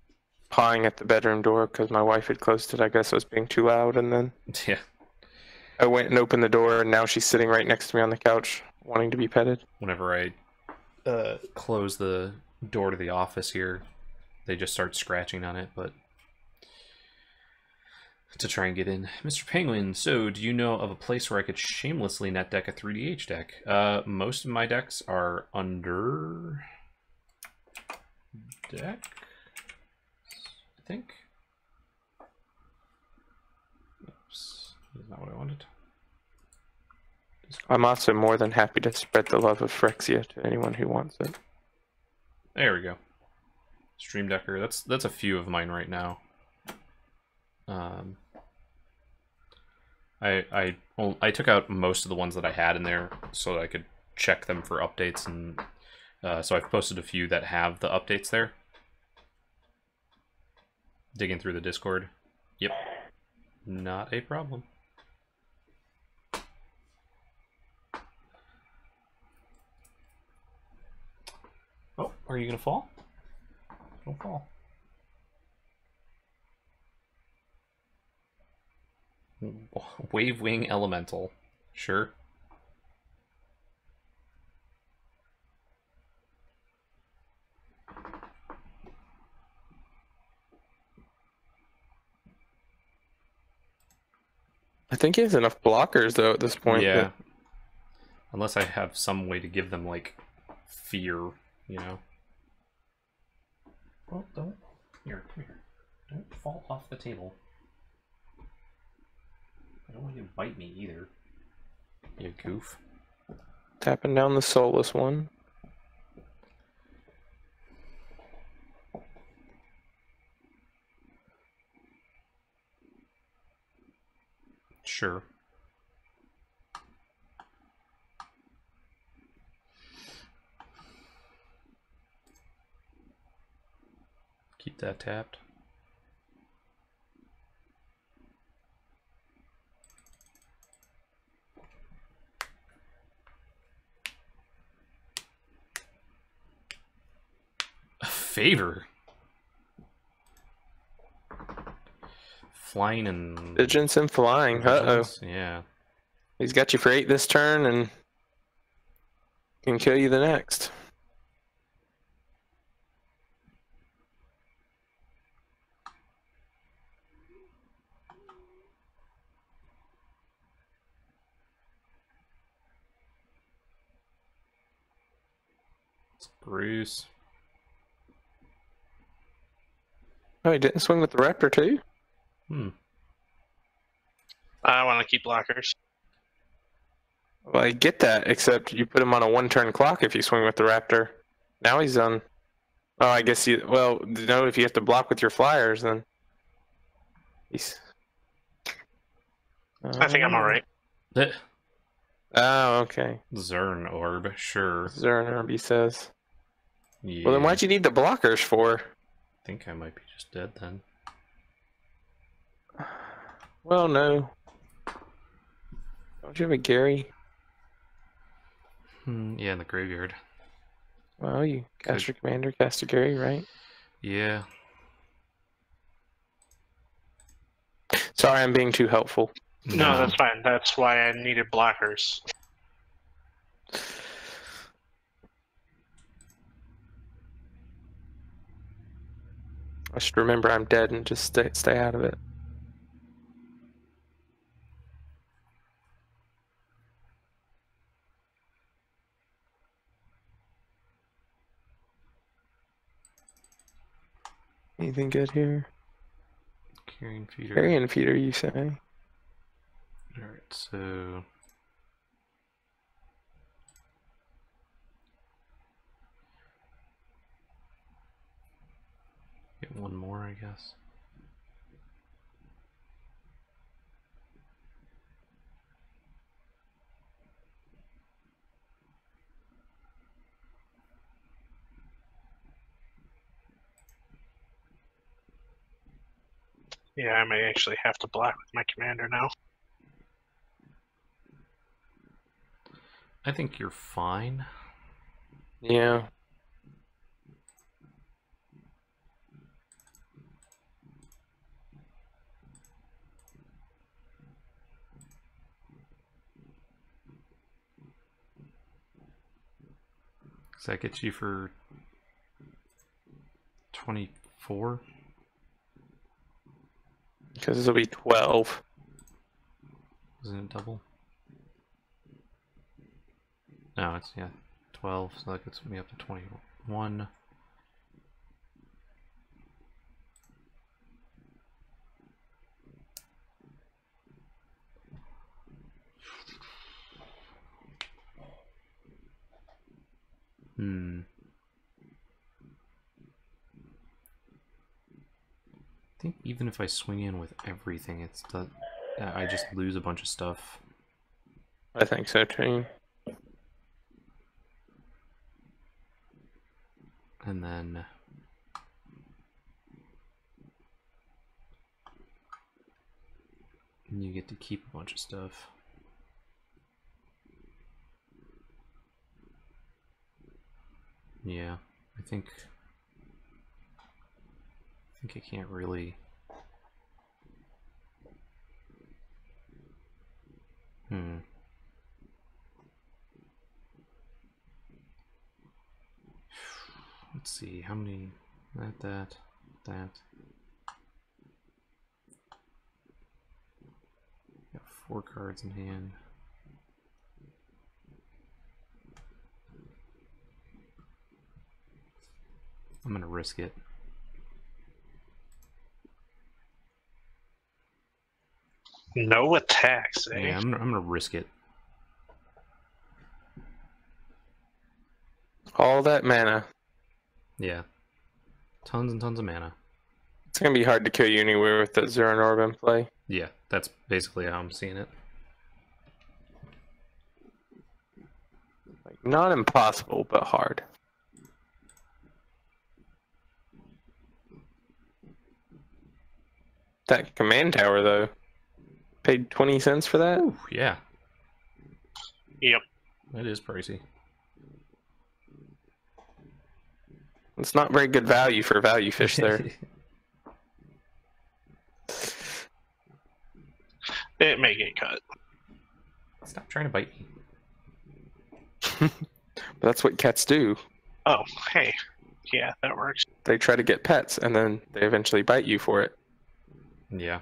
D: pawing at the bedroom door because my wife had closed it. I guess I was being too loud, and then
A: Yeah.
D: I went and opened the door, and now she's sitting right next to me on the couch, wanting to be petted.
A: Whenever I close the door to the office here, they just start scratching on it, but to try and get in. Mr. Penguin, so do you know of a place where I could shamelessly net deck a 3DH deck? Most of my decks are under deck, I think. Oops, that's not what I wanted.
D: I'm also more than happy to spread the love of Phyrexia to anyone who wants it.
A: There we go. Stream Decker. That's a few of mine right now. I took out most of the ones that I had in there so that I could check them for updates, and so I've posted a few that have the updates there. Digging through the Discord. Yep. Not a problem. Oh, are you gonna fall? Don't fall. Wave Wing Elemental. Sure.
D: I think he has enough blockers, though, at this point.
A: Yeah.
D: That...
A: Unless I have some way to give them, like, fear, you know? Well, don't. Here, come here. Don't fall off the table. I don't want you to bite me either. You goof.
D: Tapping down the soulless one.
A: Sure. Keep that tapped. A favor? Flying and...
D: Vigilance and flying. Uh-oh.
A: Yeah.
D: He's got you for 8 this turn and can kill you the next.
A: Bruce.
D: Oh, he didn't swing with the Raptor too?
B: I want to keep blockers.
D: Well, I get that, except you put him on a 1-turn clock if you swing with the Raptor. Now he's on... Oh, I guess you... Well, no, if you have to block with your flyers, then... He's...
B: I think I'm alright.
D: Oh, okay.
A: Zern Orb, sure.
D: Zern, he says.
A: Yeah.
D: Well, then why'd you need the blockers for?
A: I think I might be just dead then.
D: Well, no. Don't you have a Gary?
A: Yeah, in the graveyard.
D: Well, you cast your commander, cast a Gary, right?
A: Yeah.
D: Sorry, I'm being too helpful.
B: No, that's fine. That's why I needed blockers.
D: I should remember I'm dead and just stay out of it. Anything good here?
A: Carrion feeder.
D: Carrion feeder, you say?
A: Alright, so... Get one more, I guess.
B: Yeah, I may actually have to block with my commander now.
A: I think you're fine.
D: Yeah.
A: Does that get you for 24?
D: Because this will be 12.
A: Isn't it double? No, it's, yeah, 12, so that gets me up to 21. I think even if I swing in with everything, it's the I just lose a bunch of stuff.
D: I think so too.
A: And then you get to keep a bunch of stuff. Yeah, I think I can't really. Let's see, how many? That. Got 4 cards in hand. I'm gonna risk it.
B: No attacks, eh?
A: Yeah, I'm gonna risk it.
D: All that mana.
A: Yeah. Tons and tons of mana.
D: It's going to be hard to kill you anywhere with that Zern Orb in play.
A: Yeah, that's basically how I'm seeing it.
D: Like, not impossible, but hard. That command tower, though. Paid 20 cents for that?
A: Ooh, yeah.
B: Yep.
A: It is pricey.
D: It's not very good value for value fish there.
B: It may get cut.
A: Stop trying to bite me.
D: That's what cats do.
B: Oh, hey. Yeah, that works.
D: They try to get pets, and then they eventually bite you for it.
A: Yeah.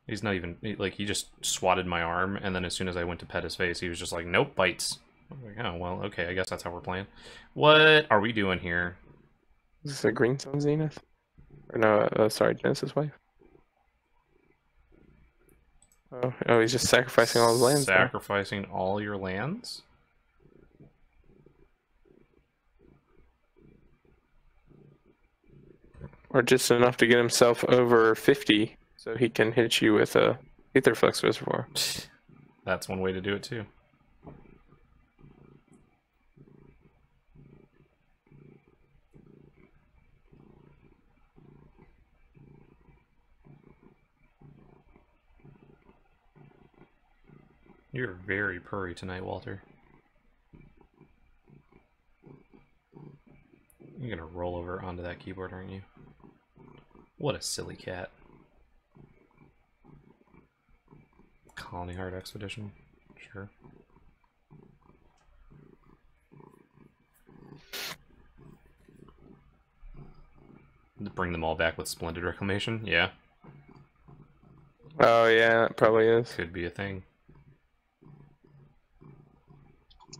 A: He's not even, he just swatted my arm, and then as soon as I went to pet his face, he was just like, nope, bites. I was like, oh, well, okay, I guess that's how we're playing. What are we doing here?
D: Is this a green sun zenith? Or no, sorry, Genesis wife. Oh, he's just sacrificing all his lands.
A: Sacrificing all your lands?
D: Or just enough to get himself over 50, so he can hit you with a Aetherflux Reservoir.
A: That's one way to do it, too. You're very purry tonight, Walter. You're gonna roll over onto that keyboard, aren't you? What a silly cat. Colony Heart Expedition. Sure. Bring them all back with Splendid Reclamation? Yeah.
D: Oh yeah, that probably is.
A: Could be a thing.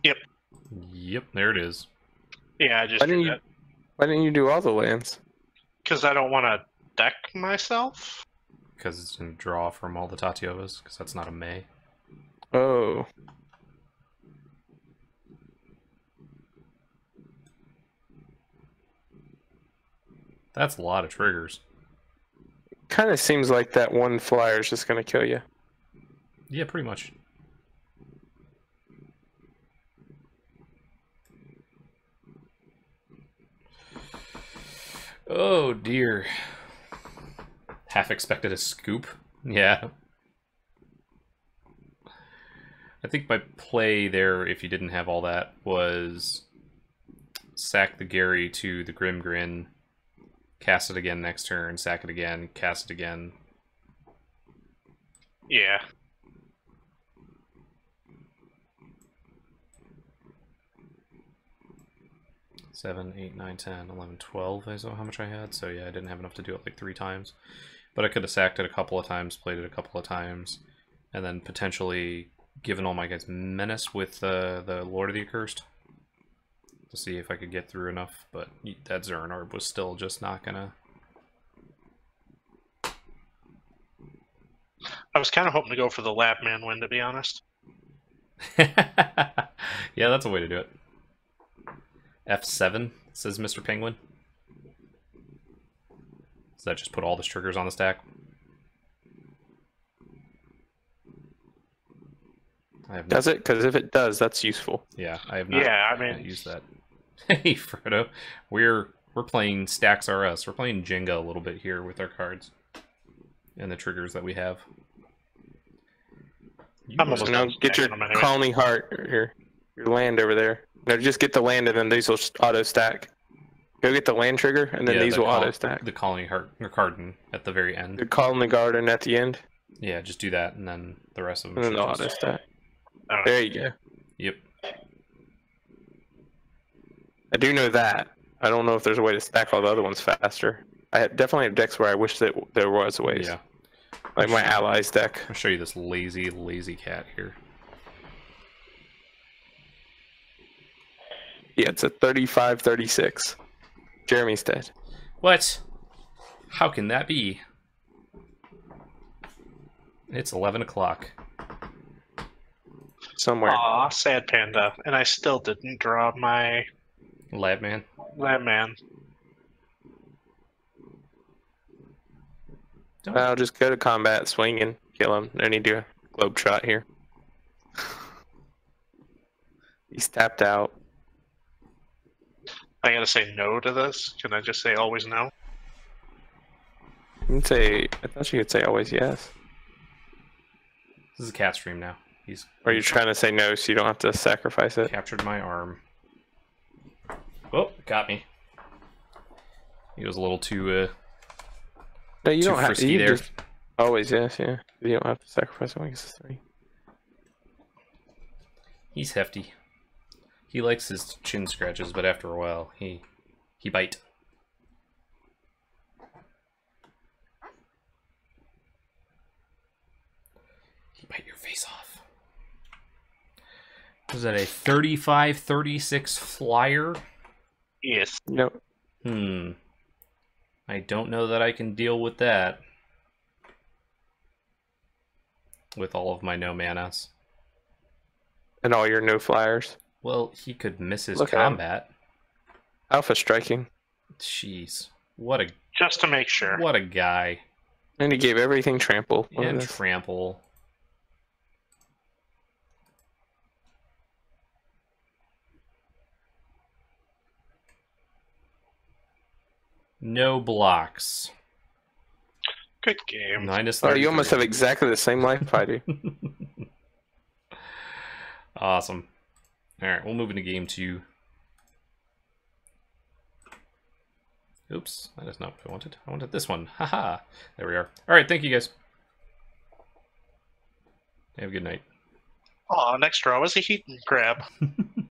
B: Yep.
A: Yep, there it is.
B: Yeah, I just
D: Why didn't
B: did
D: you?
B: that.
D: Why didn't you do all the lands?
B: Because I don't want to deck myself.
A: Because it's going to draw from all the Tatyovas, because that's not a May.
D: Oh.
A: That's a lot of triggers.
D: Kind of seems like that one flyer is just going to kill you.
A: Yeah, pretty much. Oh dear. Half expected a scoop. Yeah. I think my play there, if you didn't have all that, was sack the Gary to the Grim Grin, cast it again next turn, sack it again, cast it again.
B: Yeah.
A: Seven, 8, 9, 10, 11, 12 is how much I had, so yeah, I didn't have enough to do it like 3 times. But I could have sacked it a couple of times, played it a couple of times, and then potentially given all my guys Menace with the Lord of the Accursed to see if I could get through enough, but that Zern Orb was still just not gonna...
B: I was kind of hoping to go for the Labman win, to be honest.
A: Yeah, that's a way to do it. F7, says Mr. Penguin. Does that just put all the triggers on the stack? I have
D: Does it? Because if it does, that's useful.
A: Yeah, I have not,
B: Yeah, I
A: not
B: mean-
A: used that. Hey, Frodo. We're playing Stacks R Us. We're playing Jenga a little bit here with our cards. And the triggers that we have. You
B: I'm
A: roll-
B: almost
D: Now
B: done
D: get your
B: stacking them anyway.
D: colony heart here, your land over there. No, just get the land and then these will auto stack. Go get the land trigger and then
A: yeah,
D: these
A: the
D: will auto stack.
A: The Colony Heart or Garden at the very end.
D: The colony garden at the end,
A: Yeah, just do that, and then the rest of them.
D: and then
A: should
D: they'll
A: just-
D: auto stack.
B: Alright.
D: There you go.
A: Yep.
D: I do know that. I don't know if there's a way to stack all the other ones faster. I definitely have decks where I wish that there was ways.
A: Yeah.
D: Like my allies deck.
A: I'll show you this lazy, lazy cat here.
D: Yeah, it's a 35-36. Jeremy's dead.
A: What? How can that be? It's 11 o'clock.
D: Somewhere.
B: Aw, sad panda. And I still didn't draw my
A: Labman.
B: Labman.
D: I'll just go to combat, swing, and kill him. No need to globe trot here. He's tapped out.
B: I gotta say no to this. Can I just say always no?
D: You can say. I thought you could say always yes.
A: This is a cat stream now. He's
D: Or you're trying to say no, so you don't have to sacrifice it.
A: captured my arm. Oh, got me. He was a little too
D: No, you
A: too
D: don't have
A: frisky
D: you
A: there.
D: just- always yes, yeah. You don't have to sacrifice it when it gets to 3.
A: He's hefty. He likes his chin scratches, but after a while, he bite. He bite your face off. Was that a 35-36 flyer?
B: Yes.
D: Nope.
A: I don't know that I can deal with that. With all of my no manas.
D: And all your no flyers.
A: Well, he could miss his
D: Look at him.
A: combat.
D: Alpha striking.
A: Jeez. What a
B: Just to make sure.
A: what a guy.
D: And he gave everything trample. Look at
A: And
D: this.
A: trample. No blocks.
B: Good game.
A: Minus
D: Oh, you almost have
A: 33.
D: exactly the same life I do.
A: Awesome. Alright, we'll move into game 2. Oops, that is not what I wanted. I wanted this one. Haha. There we are. Alright, thank you guys. Have a good night.
B: Oh, next draw was a heat and grab.